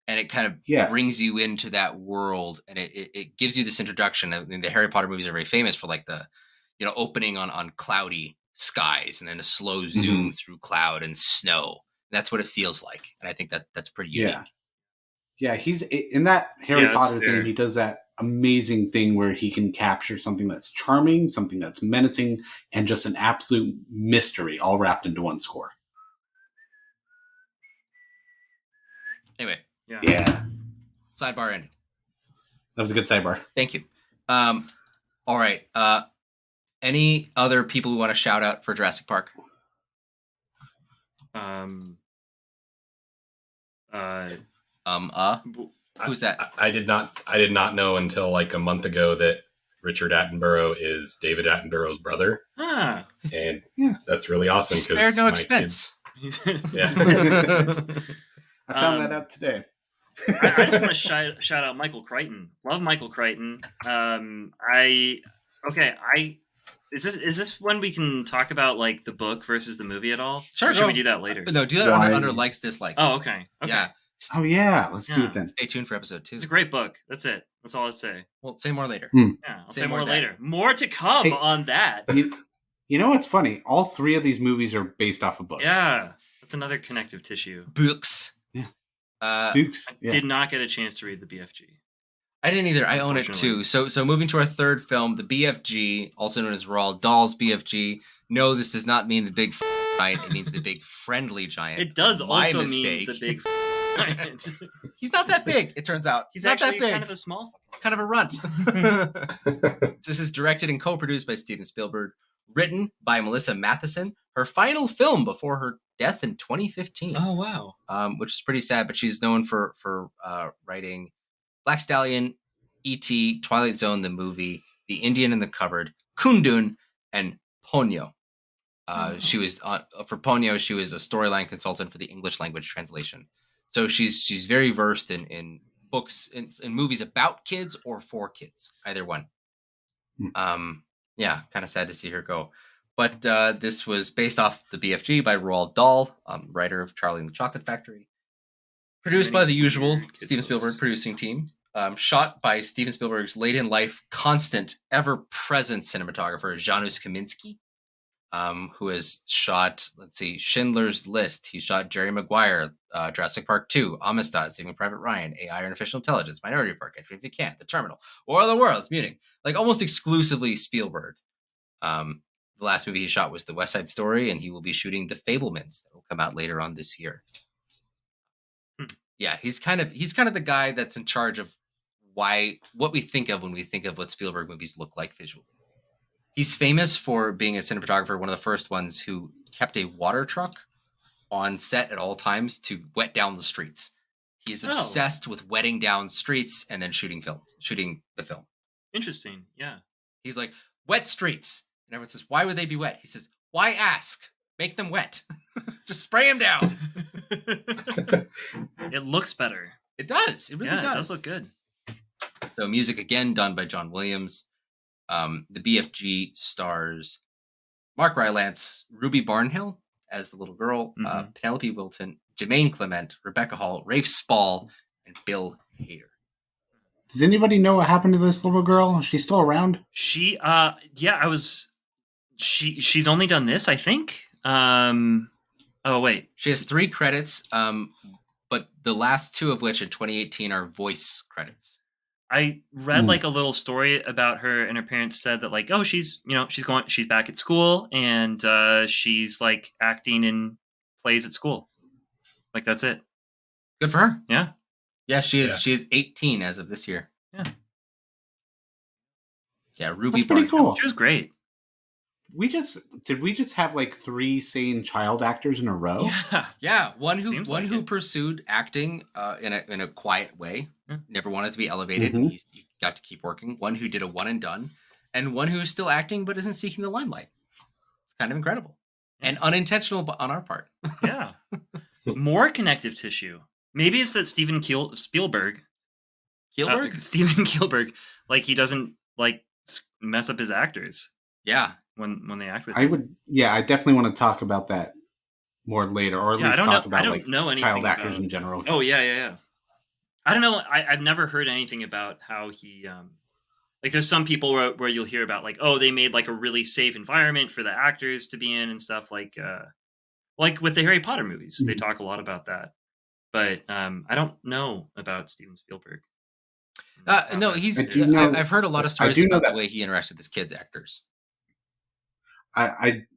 and it kind of brings you into that world, and it gives you this introduction. I mean, the Harry Potter movies are very famous for like the opening on cloudy skies, and then a slow zoom through cloud and snow. That's what it feels like, and I think that's pretty unique. Yeah, he's in that Harry Potter thing. He does that amazing thing where he can capture something that's charming, something that's menacing, and just an absolute mystery all wrapped into one score. Anyway. Yeah. Sidebar ending. That was a good sidebar. Thank you. All right. Any other people who want to shout out for Jurassic Park? Who's that? I did not know until like a month ago that Richard Attenborough is David Attenborough's brother. And that's really awesome. Spared no expense. I found that out today. I just want to shout out Michael Crichton. Love Michael Crichton. Is this when we can talk about like the book versus the movie at all? Sure. Or should we do that later? No, do that under likes, dislikes. Oh, okay. Yeah. Oh yeah, let's do it then. Stay tuned for episode 2. It's a great book. That's it. That's all I'll say. Well, say more later. Yeah, I'll say more later. More to come on that. You know what's funny? All 3 of these movies are based off of books. Yeah, that's another connective tissue. Books. Yeah. Books. I did not get a chance to read the BFG. I didn't either. I own it too. So moving to our third film, the BFG, also known as Roald Dahl's BFG. No, this does not mean the big giant. It means the big friendly giant. It does also mean the big giant. He's not that big, it turns out. He's not actually that big. kind of a small. Kind of a runt. This is directed and co-produced by Steven Spielberg. Written by Melissa Matheson. Her final film before her death in 2015. Oh, wow. Which is pretty sad, but she's known for writing Black Stallion, E.T., Twilight Zone, the movie, The Indian in the Cupboard, Kundun, and Ponyo. She was for Ponyo. She was a storyline consultant for the English language translation. So she's very versed in books in movies about kids or for kids, either one. Yeah, kind of sad to see her go. But this was based off the BFG by Roald Dahl, writer of Charlie and the Chocolate Factory. Produced by the usual Steven Spielberg producing team. Shot by Steven Spielberg's late-in-life, constant, ever-present cinematographer, Janusz Kaminski, who has shot, Schindler's List. He shot Jerry Maguire, Jurassic Park 2, Amistad, Saving Private Ryan, AI or Artificial Intelligence, Minority Report, Entry If You Can't, The Terminal, War of the Worlds, Munich. Like, almost exclusively Spielberg. The last movie he shot was The West Side Story, and he will be shooting The Fabelmans that will come out later on this year. Yeah, he's kind of the guy that's in charge of what we think of when we think of what Spielberg movies look like visually. He's famous for being a cinematographer, one of the first ones who kept a water truck on set at all times to wet down the streets. He is obsessed with wetting down streets and then shooting the film. Interesting, yeah. He's like, wet streets. And everyone says, why would they be wet? He says, why ask? Make them wet. Just spray them down. It looks better. It does. It really does. It does look good. So music again done by John Williams. The BFG stars Mark Rylance, Ruby Barnhill as the little girl, Penelope Wilton, Jermaine Clement, Rebecca Hall, Rafe Spall, and Bill Hader. Does anybody know what happened to this little girl? Is she still around? She's only done this, I think. Oh wait, she has 3 credits, but the last 2 of which in 2018 are voice credits. I read like a little story about her, and her parents said that like, oh, she's back at school, and she's like acting in plays at school. Like that's it. Good for her. Yeah. Yeah, she is. Yeah. She is 18 as of this year. Yeah. Yeah, Ruby. That's pretty cool. She was great. Did we just have like 3 sane child actors in a row? Yeah. One who pursued acting in a quiet way, never wanted to be elevated. Mm-hmm. He got to keep working. One who did a one and done, and one who's still acting but isn't seeking the limelight. It's kind of incredible and unintentional on our part. Yeah. More connective tissue. Maybe it's that Steven Spielberg, Steven Spielberg, like he doesn't like mess up his actors. Yeah. When they act with him. I definitely want to talk about that more later, or at least talk about like child actors in general. Oh yeah. I don't know. I've never heard anything about how he like there's some people where you'll hear about like, oh, they made like a really safe environment for the actors to be in and stuff like with the Harry Potter movies. Mm-hmm. They talk a lot about that. But I don't know about Steven Spielberg. No, I've heard a lot of stories about the way he interacts with his kids actors. I'm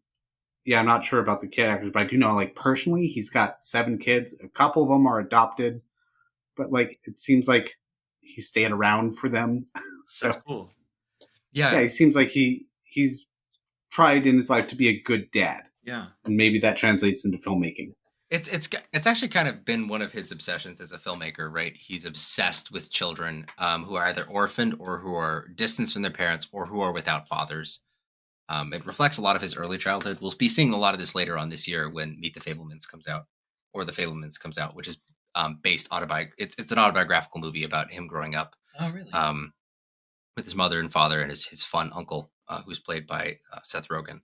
not sure about the kid actors, but I do know, like, personally, he's got 7 kids. A couple of them are adopted, but, like, it seems like he's staying around for them. So, that's cool. Yeah, it seems like he's tried in his life to be a good dad. Yeah. And maybe that translates into filmmaking. It's actually kind of been one of his obsessions as a filmmaker, right? He's obsessed with children who are either orphaned or who are distanced from their parents or who are without fathers. It reflects a lot of his early childhood. We'll be seeing a lot of this later on this year when Meet the Fabelmans comes out, which is based it's an autobiographical movie about him growing up. Oh, really? With his mother and father and his fun uncle, who's played by Seth Rogen.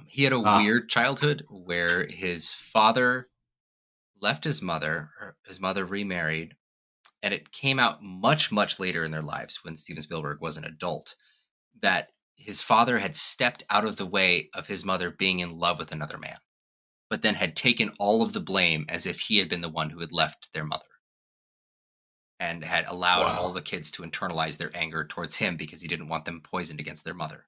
He had a weird childhood where his father left his mother remarried, and it came out much, much later in their lives when Steven Spielberg was an adult that his father had stepped out of the way of his mother being in love with another man, but then had taken all of the blame as if he had been the one who had left their mother and had allowed all the kids to internalize their anger towards him because he didn't want them poisoned against their mother.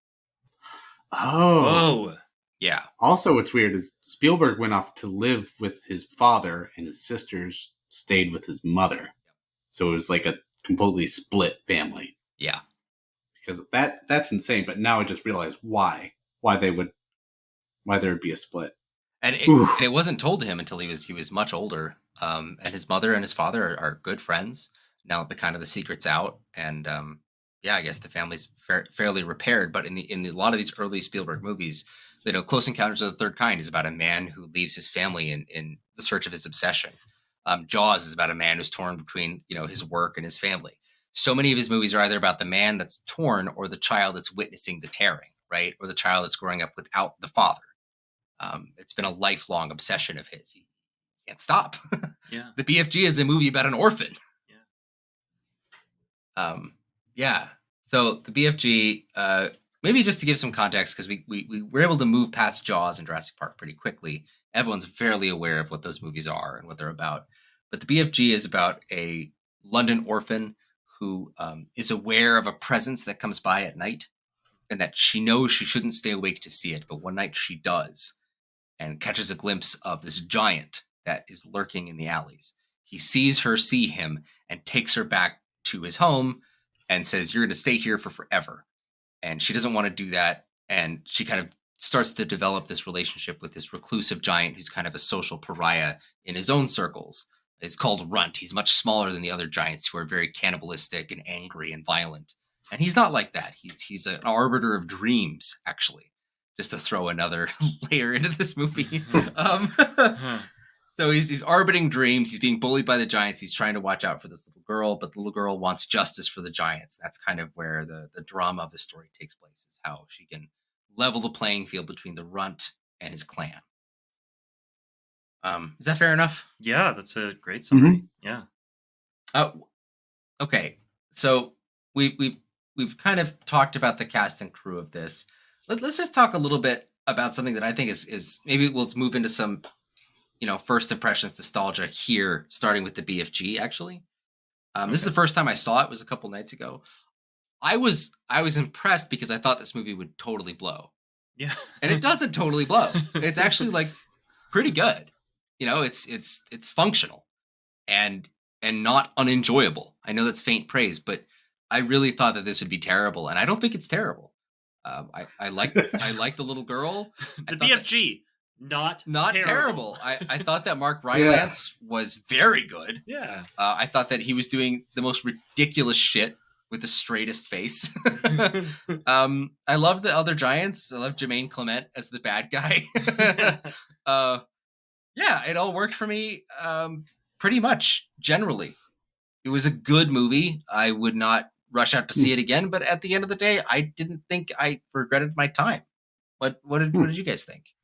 Oh. Yeah. Also, what's weird is Spielberg went off to live with his father and his sisters stayed with his mother. So it was like a completely split family. Yeah. Because that's insane, but now I just realized why there would be a split. And it wasn't told to him until he was much older. And his mother and his father are good friends. Now the secret's out, and I guess the family's fairly repaired. But in a lot of these early Spielberg movies, Close Encounters of the Third Kind is about a man who leaves his family in the search of his obsession. Jaws is about a man who's torn between his work and his family. So many of his movies are either about the man that's torn or the child that's witnessing the tearing. right? Or the child that's growing up without the father. It's been a lifelong obsession of his. He can't stop. Yeah. The BFG is a movie about an orphan. Yeah. So the BFG, maybe just to give some context, because we were able to move past Jaws and Jurassic Park pretty quickly. Everyone's fairly aware of what those movies are and what they're about. But the BFG is about a London orphan who is aware of a presence that comes by at night, and that she knows she shouldn't stay awake to see it. But one night she does, and catches a glimpse of this giant that is lurking in the alleys. He sees her see him and takes her back to his home and says, "You're going to stay here for forever." And she doesn't want to do that. And she kind of starts to develop this relationship with this reclusive giant who's kind of a social pariah in his own circles. It's called Runt. He's much smaller than the other giants who are very cannibalistic and angry and violent. And he's not like that. He's an arbiter of dreams, actually, just to throw another layer into this movie. So he's orbiting dreams. He's being bullied by the giants. He's trying to watch out for this little girl, but the little girl wants justice for the giants. That's kind of where the drama of the story takes place, is how she can level the playing field between the Runt and his clan. Is that fair enough? Yeah, that's a great summary. Mm-hmm. Yeah. Okay. So we've kind of talked about the cast and crew of this. Let's just talk a little bit about something that I think is maybe let's move into some, first impressions nostalgia here, starting with the BFG. Actually, This is the first time I saw it. It was a couple nights ago. I was impressed because I thought this movie would totally blow. Yeah, and it doesn't totally blow. It's actually like pretty good. It's functional and not unenjoyable. I know that's faint praise, but I really thought that this would be terrible, and I don't think it's terrible. I like the little girl. The BFG, not terrible. I thought that Mark Rylance was very good. Yeah. I thought that he was doing the most ridiculous shit with the straightest face. I love the other giants. I love Jermaine Clement as the bad guy. Yeah, it all worked for me pretty much, generally. It was a good movie. I would not rush out to see it again, but at the end of the day, I didn't think I regretted my time. What did you guys think?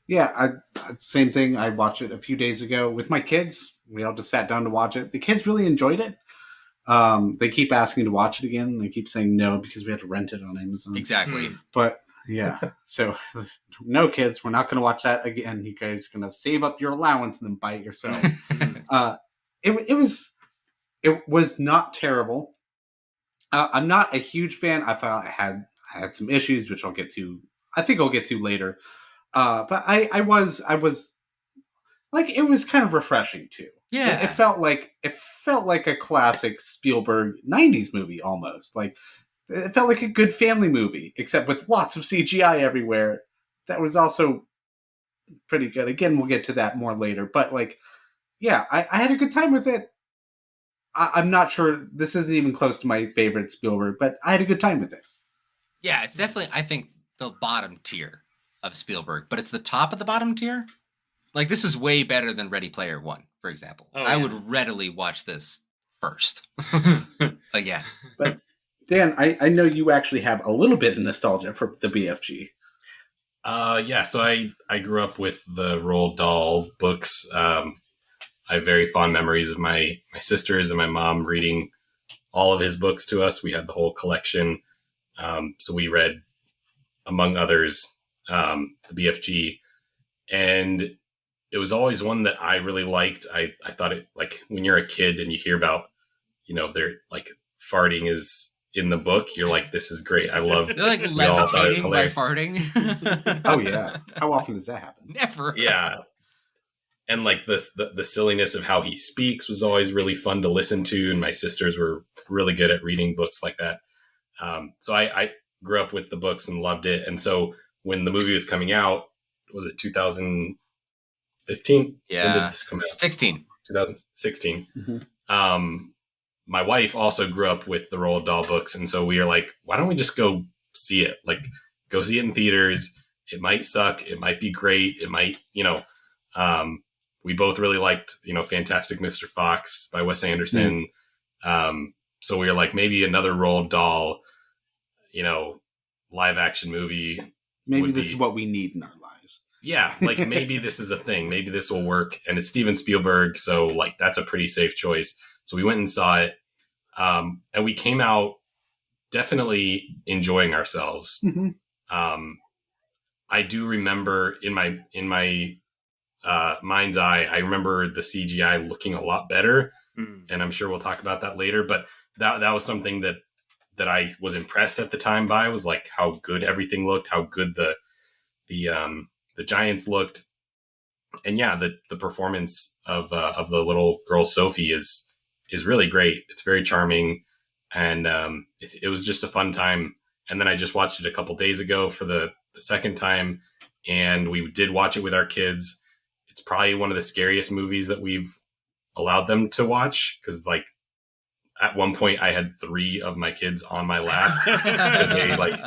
Yeah, same thing. I watched it a few days ago with my kids. We all just sat down to watch it. The kids really enjoyed it. They keep asking to watch it again. They keep saying no because we had to rent it on Amazon. Exactly. But yeah, so no, kids, we're not going to watch that again. You guys are going to save up your allowance and then buy it yourself. It was not terrible. I'm not a huge fan. I thought I had some issues, which I'll get to. I think I'll get to later. But I was like, it was kind of refreshing too. Yeah, it felt like a classic Spielberg '90s movie almost. Like it felt like a good family movie, except with lots of CGI everywhere. That was also pretty good. Again, we'll get to that more later. But like, yeah, I had a good time with it. I'm not sure, this isn't even close to my favorite Spielberg, but I had a good time with it. Yeah, it's definitely, I think, the bottom tier of Spielberg, but it's the top of the bottom tier. Like, this is way better than Ready Player One, for example. I would readily watch this first. But yeah. But Dan, I know you actually have a little bit of nostalgia for the BFG. Yeah, so I grew up with the Roald Dahl books. I have very fond memories of my sisters and my mom reading all of his books to us. We had the whole collection. So we read, among others, the BFG. And it was always one that I really liked. I thought it, like, when you're a kid and you hear about, they're like farting is in the book, you're like, this is great. I love They're like levitating by farting. Oh, yeah. How often does that happen? Never. Yeah. And like the silliness of how he speaks was always really fun to listen to. And my sisters were really good at reading books like that. So I grew up with the books and loved it. And so when the movie was coming out, was it 2015? Yeah. When did this come out? 2016. Mm-hmm. My wife also grew up with the Roald Dahl books. And so we were like, why don't we just go see it? Like, go see it in theaters. It might suck. It might be great. It might, we both really liked, Fantastic Mr. Fox by Wes Anderson. So we were like, maybe another Roald Dahl, live action movie. Maybe this is what we need in our lives. Yeah, like maybe this is a thing. Maybe this will work. And it's Steven Spielberg, so like that's a pretty safe choice. So we went and saw it, and we came out definitely enjoying ourselves. I do remember in my mind's eye, I remember the CGI looking a lot better, and I'm sure we'll talk about that later. But that was something that I was impressed at the time by, was like how good everything looked, how good the giants looked, and yeah, the performance of the little girl Sophie is really great. It's very charming, and it was just a fun time. And then I just watched it a couple days ago for the second time, and we did watch it with our kids. It's probably one of the scariest movies that we've allowed them to watch, because like at one point I had 3 of my kids on my lap because they like,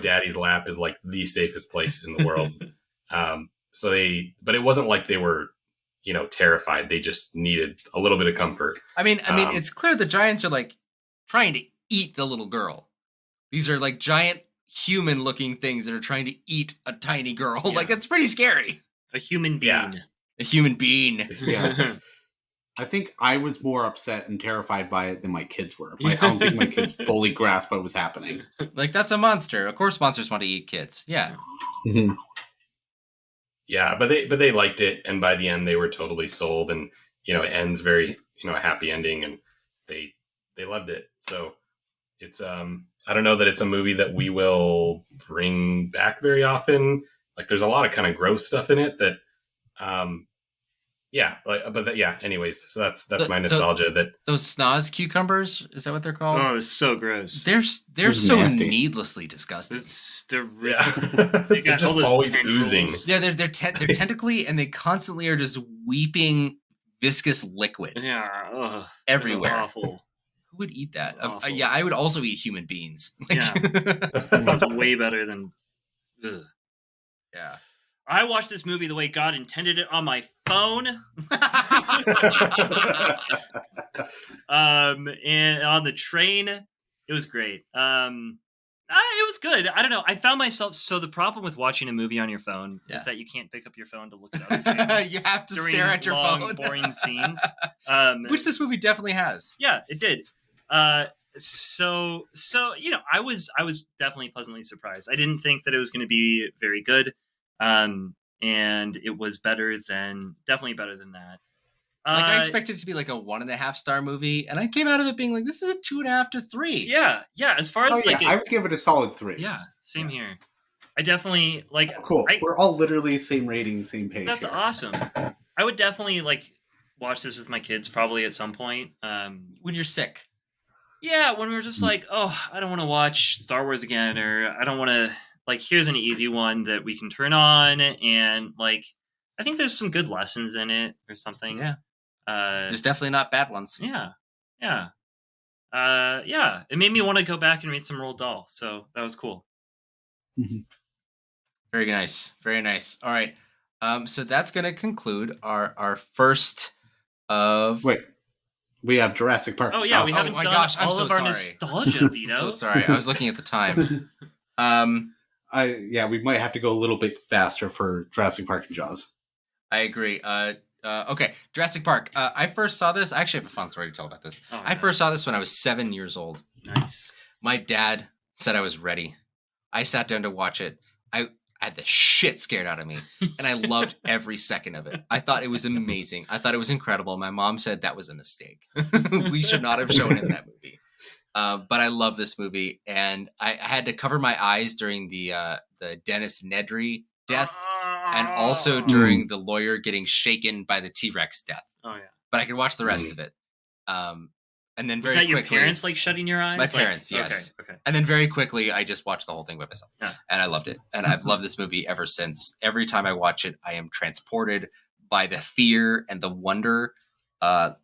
daddy's lap is like the safest place in the world. But it wasn't like they were, terrified. They just needed a little bit of comfort. I mean, it's clear the giants are like trying to eat the little girl. These are like giant human-looking things that are trying to eat a tiny girl. Yeah. Like, it's pretty scary. A human being. Yeah. A human being. Yeah. I think I was more upset and terrified by it than my kids were. I don't think my kids fully grasped what was happening. Like, that's a monster. Of course monsters want to eat kids. Yeah. Mm-hmm. Yeah, but they liked it, and by the end they were totally sold, and it ends very, a happy ending, and they loved it. So it's I don't know that it's a movie that we will bring back very often. Like, there's a lot of kind of gross stuff in it that anyways, so that's my nostalgia. That those snaz cucumbers, is that what they're called? Oh, it's so gross. They're so nasty. Needlessly disgusting. They're they got just always oozing. Yeah, they're tentacly, and they constantly are just weeping viscous liquid. Yeah, everywhere. Awful. Who would eat that? Yeah, I would also eat human beings. That's way better than. Ugh. Yeah. I watched this movie the way God intended it on my phone. And on the train, it was great. It was good. I don't know. I found myself. So the problem with watching a movie on your phone is that you can't pick up your phone to look at other things. You have to stare at your long, phone. boring scenes. Which this movie definitely has. Yeah, it did. So I was definitely pleasantly surprised. I didn't think that it was going to be very good. And it was definitely better than that. Like, I expected it to be like a 1.5 star movie, and I came out of it being like, this is a 2.5 to 3. Yeah. As far as I would give it a solid 3. Yeah, same here. I definitely like. Cool. We're all literally same rating, same page. That's awesome. I would definitely watch this with my kids probably at some point. When you're sick. Yeah, when we're just like, oh, I don't want to watch Star Wars again, or I don't want to. Here's an easy one that we can turn on, and I think there's some good lessons in it or something. Yeah. There's definitely not bad ones. Yeah. It made me want to go back and read some Roald Dahl, so that was cool. Mm-hmm. Very nice. Very nice. All right. So that's going to conclude our first of... Wait. We have Jurassic Park. Oh, yeah. We haven't done all of our nostalgia, Vito. So sorry. I was looking at the time. We might have to go a little bit faster for Jurassic Park and Jaws. I agree. Okay, Jurassic Park. I first saw this. I actually have a fun story to tell about this. Oh, I first saw this when I was 7 years old. Nice. My dad said I was ready. I sat down to watch it. I had the shit scared out of me, and I loved every second of it. I thought it was amazing. I thought it was incredible. My mom said that was a mistake. We should not have shown him that movie. But I love this movie, and I had to cover my eyes during the Dennis Nedry death, and also during the lawyer getting shaken by the T-Rex death. Oh yeah. But I could watch the rest of it. And then very quickly... your parents shutting your eyes? My parents, yes. Okay. And then very quickly, I just watched the whole thing by myself. Yeah. And I loved it. And I've loved this movie ever since. Every time I watch it, I am transported by the fear and the wonder.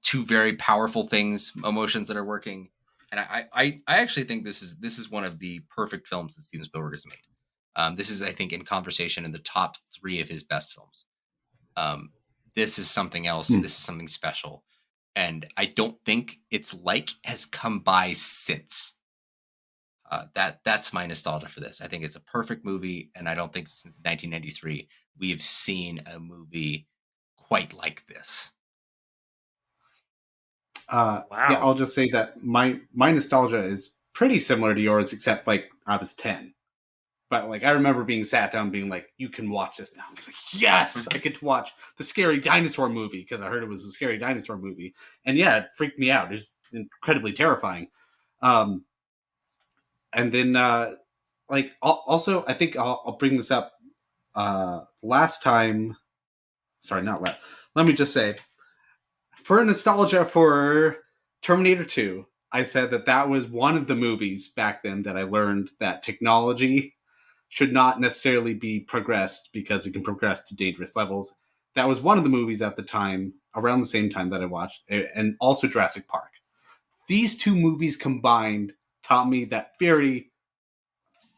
Two very powerful things, emotions that are working. And I actually think this is one of the perfect films that Steven Spielberg has made. This is, I think, in conversation in the top 3 of his best films. This is something else. This is something special. And I don't think its like has come by since. That's my nostalgia for this. I think it's a perfect movie, and I don't think since 1993 we've seen a movie quite like this. Wow. Yeah, I'll just say that my nostalgia is pretty similar to yours, except like I was 10. But like I remember being sat down, being like, "You can watch this now." I'm like, yes, I get to watch the scary dinosaur movie because I heard it was a scary dinosaur movie, and yeah, it freaked me out. It was incredibly terrifying. And then like also, I think I'll bring this up. Last time, sorry, not last. Let me just say, for nostalgia for Terminator 2, I said that was one of the movies back then that I learned that technology should not necessarily be progressed because it can progress to dangerous levels. That was one of the movies at the time, around the same time that I watched, and also Jurassic Park. These two movies combined taught me that very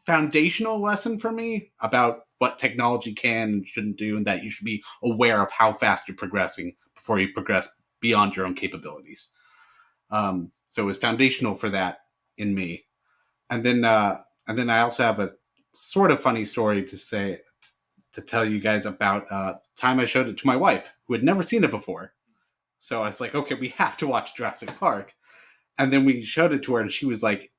foundational lesson for me about what technology can and shouldn't do, and that you should be aware of how fast you're progressing before you progress beyond your own capabilities. So it was foundational for that in me. And then I also have a sort of funny story to tell you guys about the time I showed it to my wife, who had never seen it before. So I was like, okay, we have to watch Jurassic Park. And then we showed it to her, and she was like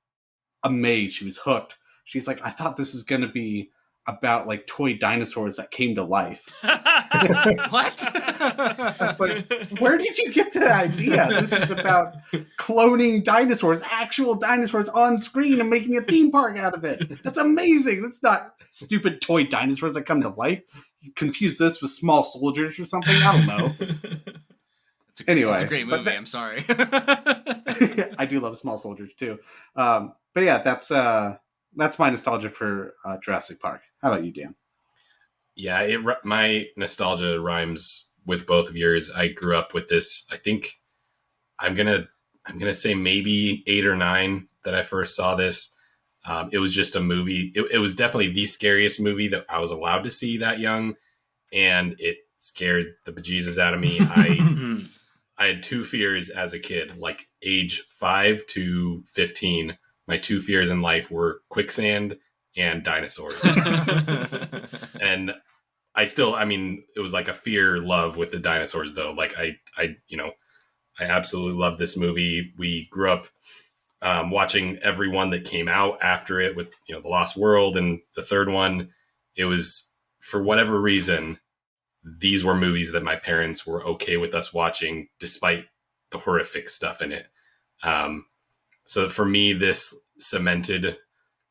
amazed. She was hooked. She's like, I thought this was going to be about like toy dinosaurs that came to life. What? I was like, where did you get the idea? This is about cloning dinosaurs, actual dinosaurs on screen, and making a theme park out of it. That's amazing. That's not stupid toy dinosaurs that come to life. You confuse this with small soldiers or something? I don't know. Anyway, it's a great movie. I'm sorry. I do love small soldiers too. But yeah, that's my nostalgia for Jurassic Park. How about you, Dan? Yeah, my nostalgia rhymes with both of yours. I grew up with this. I think I'm gonna say maybe 8 or 9 that I first saw this. It was just a movie. It was definitely the scariest movie that I was allowed to see that young, and it scared the bejesus out of me. I had 2 fears as a kid, like age 5 to 15. My 2 fears in life were quicksand and dinosaurs. And it was like a fear love with the dinosaurs though. Like I absolutely love this movie. We grew up watching every one that came out after it with, The Lost World and the third one. It was, for whatever reason, these were movies that my parents were okay with us watching despite the horrific stuff in it. So for me, this cemented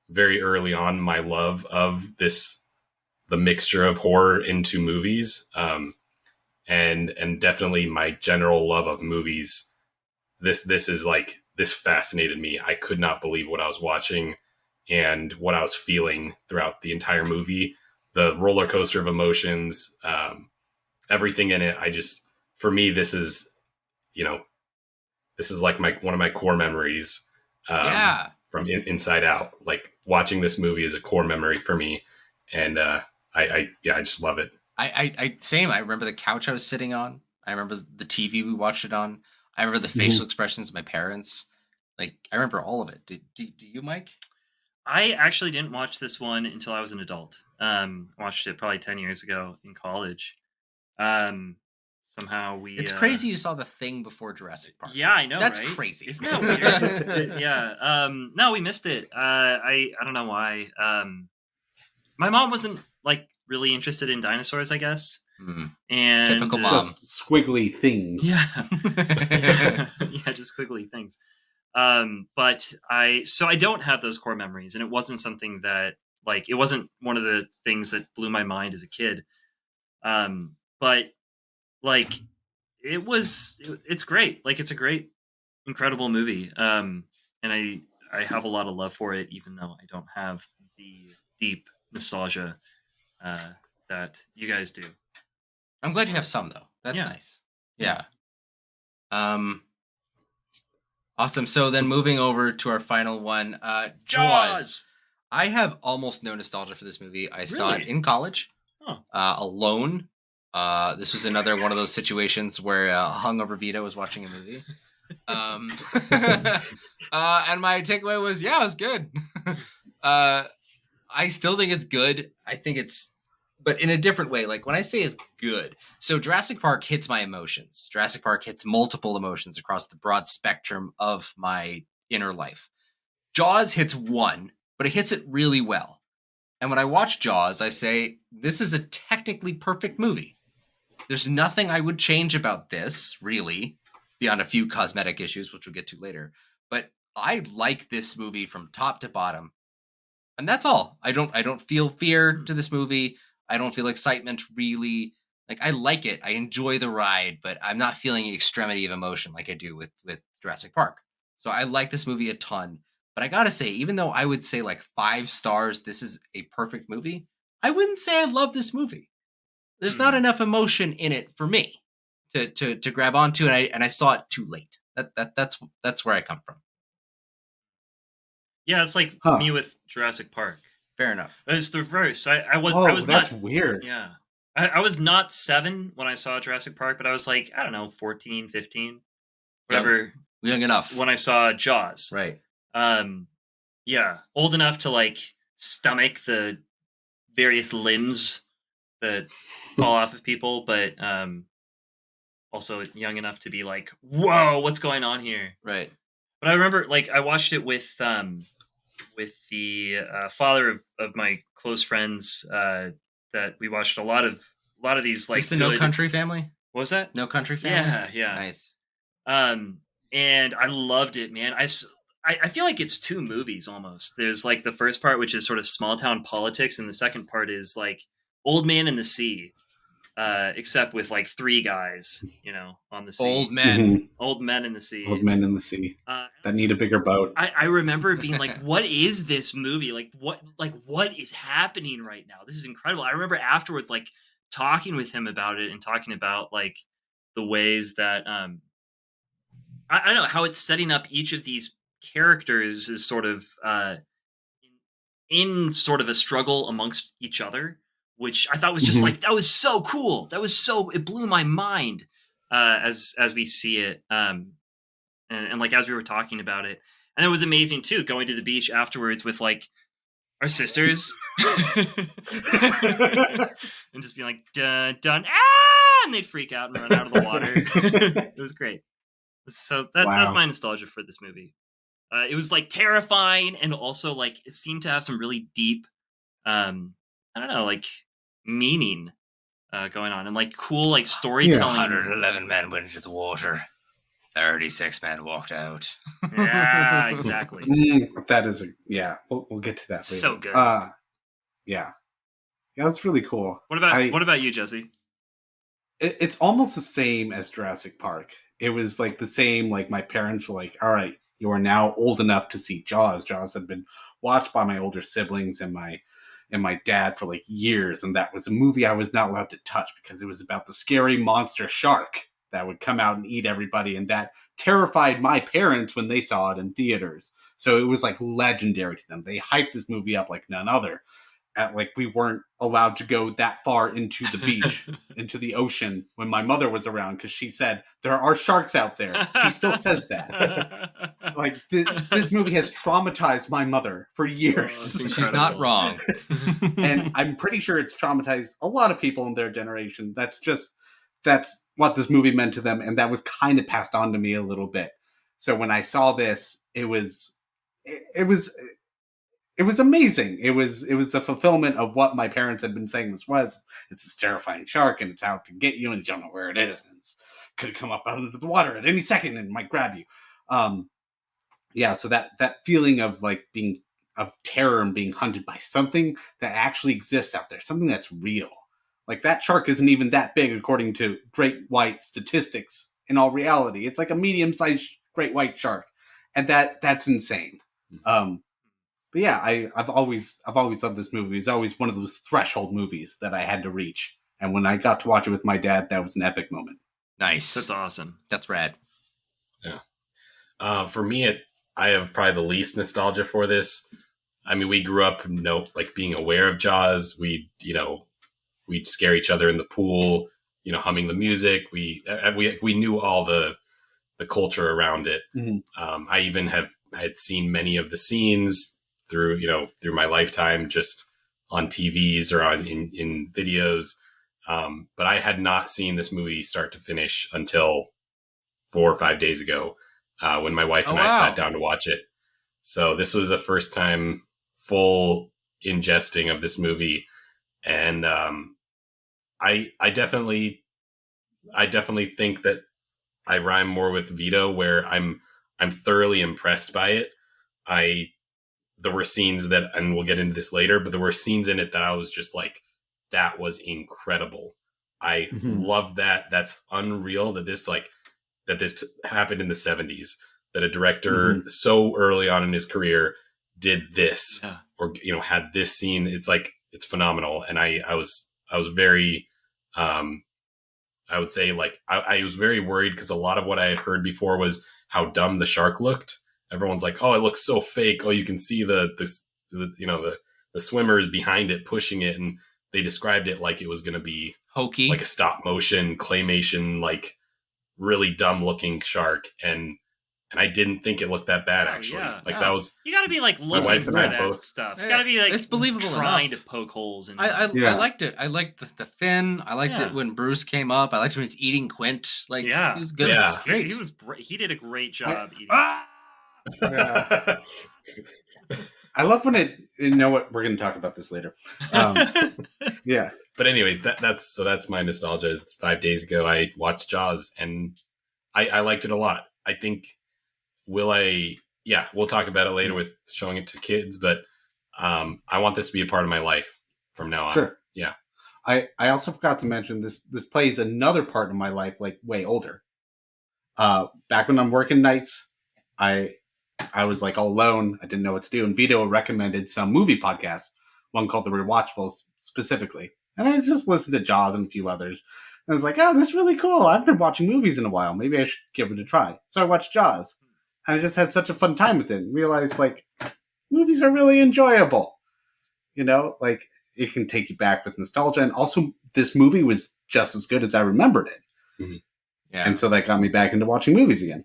very early on my love of the mixture of horror into movies. And definitely my general love of movies. This fascinated me. I could not believe what I was watching and what I was feeling throughout the entire movie. The roller coaster of emotions, everything in it. For me, this is like one of my core memories. From Inside Out. Like watching this movie is a core memory for me, and I just love it. Same. I remember the couch I was sitting on. I remember the TV we watched it on. I remember the facial expressions of my parents. Like I remember all of it. Do you, Mike? I actually didn't watch this one until I was an adult. Watched it probably 10 years ago in college. Somehow it's crazy you saw The Thing before Jurassic Park. Yeah, I know. That's right? crazy. Isn't that weird? Yeah. No, we missed it. I don't know why. My mom wasn't like really interested in dinosaurs, I guess. And typical mom. Just squiggly things. Yeah. Yeah, just squiggly things. But I don't have those core memories, and it wasn't something that it wasn't one of the things that blew my mind as a kid. But it's great. Like it's a great, incredible movie. And I have a lot of love for it, even though I don't have the deep nostalgia that you guys do. I'm glad you have some though. That's nice. Yeah. Awesome. So then moving over to our final one, Jaws. I have almost no nostalgia for this movie. I saw it in college, alone. This was another one of those situations where hungover Vito was watching a movie. And my takeaway was, it was good. I still think it's good. I think it's, but in a different way. Like when I say it's good, so Jurassic Park hits my emotions. Jurassic Park hits multiple emotions across the broad spectrum of my inner life. Jaws hits one, but it hits it really well. And when I watch Jaws, I say, this is a technically perfect movie. There's nothing I would change about this, really, beyond a few cosmetic issues, which we'll get to later. But I like this movie from top to bottom. And that's all. I don't feel fear to this movie. I don't feel excitement, really. Like, I like it. I enjoy the ride, but I'm not feeling extremity of emotion like I do with Jurassic Park. So I like this movie a ton. But I gotta say, even though I would say like 5 stars, this is a perfect movie, I wouldn't say I love this movie. There's not enough emotion in it for me to grab onto, and I saw it too late. That's where I come from. Yeah, it's like me with Jurassic Park. Fair enough. It's the reverse. I was that's not weird. Yeah. I was not 7 when I saw Jurassic Park, but I was like, I don't know, 14, 15, whatever. Young enough. When I saw Jaws. Right. Yeah, old enough to like stomach the various limbs that fall off of people, but also young enough to be like, whoa, what's going on here? Right. But I remember, like, I watched it with the father of my close friends. That we watched a lot of these, like, is this the No Country Family? What was that? No Country Family. Yeah. Nice. And I loved it, man. I feel like it's 2 movies almost. There's like the first part, which is sort of small town politics, and the second part is like Old Man in the Sea, except with like 3 guys, on the sea. Old men in the sea. Old men in the sea that need a bigger boat. I remember being like, "What is this movie? What is happening right now? This is incredible." I remember afterwards, like, talking with him about it and talking about like the ways that I don't know how it's setting up each of these characters is sort of in sort of a struggle amongst each other, which I thought was just like, that was so cool. It blew my mind as we see it. And like, as we were talking about it, and it was amazing too, going to the beach afterwards with like our sisters and just being like, dun, dun, and they'd freak out and run out of the water. It was great. So that's my nostalgia for this movie. It was like terrifying, and also like it seemed to have some really deep, I don't know, like meaning going on, and like cool like storytelling. 111 men went into the water. 36 men walked out. Yeah, exactly. That is we'll get to that later. So good. Yeah, that's really cool. What about you, Jesse? It's almost the same as Jurassic Park. It was like the same. Like, my parents were like, "All right, you are now old enough to see Jaws." Jaws had been watched by my older siblings and my dad for like years, and that was a movie I was not allowed to touch because it was about the scary monster shark that would come out and eat everybody, and that terrified my parents when they saw it in theaters. So it was like legendary to them. They hyped this movie up like none other. Like, we weren't allowed to go that far into the beach, into the ocean, when my mother was around, because she said, there are sharks out there. She still says that. Like, this movie has traumatized my mother for years. She's not wrong. And I'm pretty sure it's traumatized a lot of people in their generation. That's what this movie meant to them, and that was kind of passed on to me a little bit. So when I saw this, it was amazing. It was the fulfillment of what my parents had been saying this was. It's this terrifying shark, and it's out to get you, and you don't know where it is. And it could come up out of the water at any second and might grab you. So that feeling of like being of terror and being hunted by something that actually exists out there, something that's real. Like, that shark isn't even that big according to great white statistics. In all reality, it's like a medium-sized great white shark, and that's insane. But yeah, I've always loved this movie. It's always one of those threshold movies that I had to reach, and when I got to watch it with my dad, that was an epic moment. Nice. That's awesome. That's rad. Yeah. For me, I have probably the least nostalgia for this. I mean, we grew up, being aware of Jaws. We'd scare each other in the pool, humming the music. We knew all the culture around it. Mm-hmm. I had seen many of the scenes through my lifetime, just on TVs or in videos. But I had not seen this movie start to finish until 4 or 5 days ago, when my wife and I sat down to watch it. So this was a first time full ingesting of this movie. And I definitely think that I rhyme more with Vito, where I'm thoroughly impressed by it. There were scenes that, and we'll get into this later, but there were scenes in it that I was just like, that was incredible. I love that. That's unreal that this happened in the 70s, that a director so early on in his career did this, or, had this scene. It's phenomenal. And I was very, I would say, like, I was very worried because a lot of what I had heard before was how dumb the shark looked. Everyone's like, oh, it looks so fake. Oh, you can see the swimmers behind it pushing it. And they described it like it was going to be hokey, like a stop motion claymation, like really dumb looking shark. And I didn't think it looked that bad, actually. That was, you gotta be like looking for that stuff. You gotta be like, it's believable trying enough to poke holes in. I liked it. I liked the fin. I liked it when Bruce came up. I liked when he's eating Quint. Like, he was good. Yeah. Great. He did a great job eating. I love when you know what, we're going to talk about this later. Yeah. But anyways, that's my nostalgia. Is 5 days ago I watched Jaws, and I liked it a lot. I think, we'll talk about it later with showing it to kids, but I want this to be a part of my life from now on. Sure. Yeah. I also forgot to mention this plays another part of my life, like way older. Back when I'm working nights, I was like all alone. I didn't know what to do. And Vito recommended some movie podcasts, one called The Rewatchables specifically. And I just listened to Jaws and a few others. And I was like, oh, this is really cool. I've been watching movies in a while. Maybe I should give it a try. So I watched Jaws. And I just had such a fun time with it. And realized, like, movies are really enjoyable. Like, it can take you back with nostalgia. And also, this movie was just as good as I remembered it. Mm-hmm. Yeah. And so that got me back into watching movies again.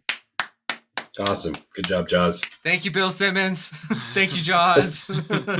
Awesome. Good job, Jaws. Thank you, Bill Simmons. Thank you, Jaws. Amazing.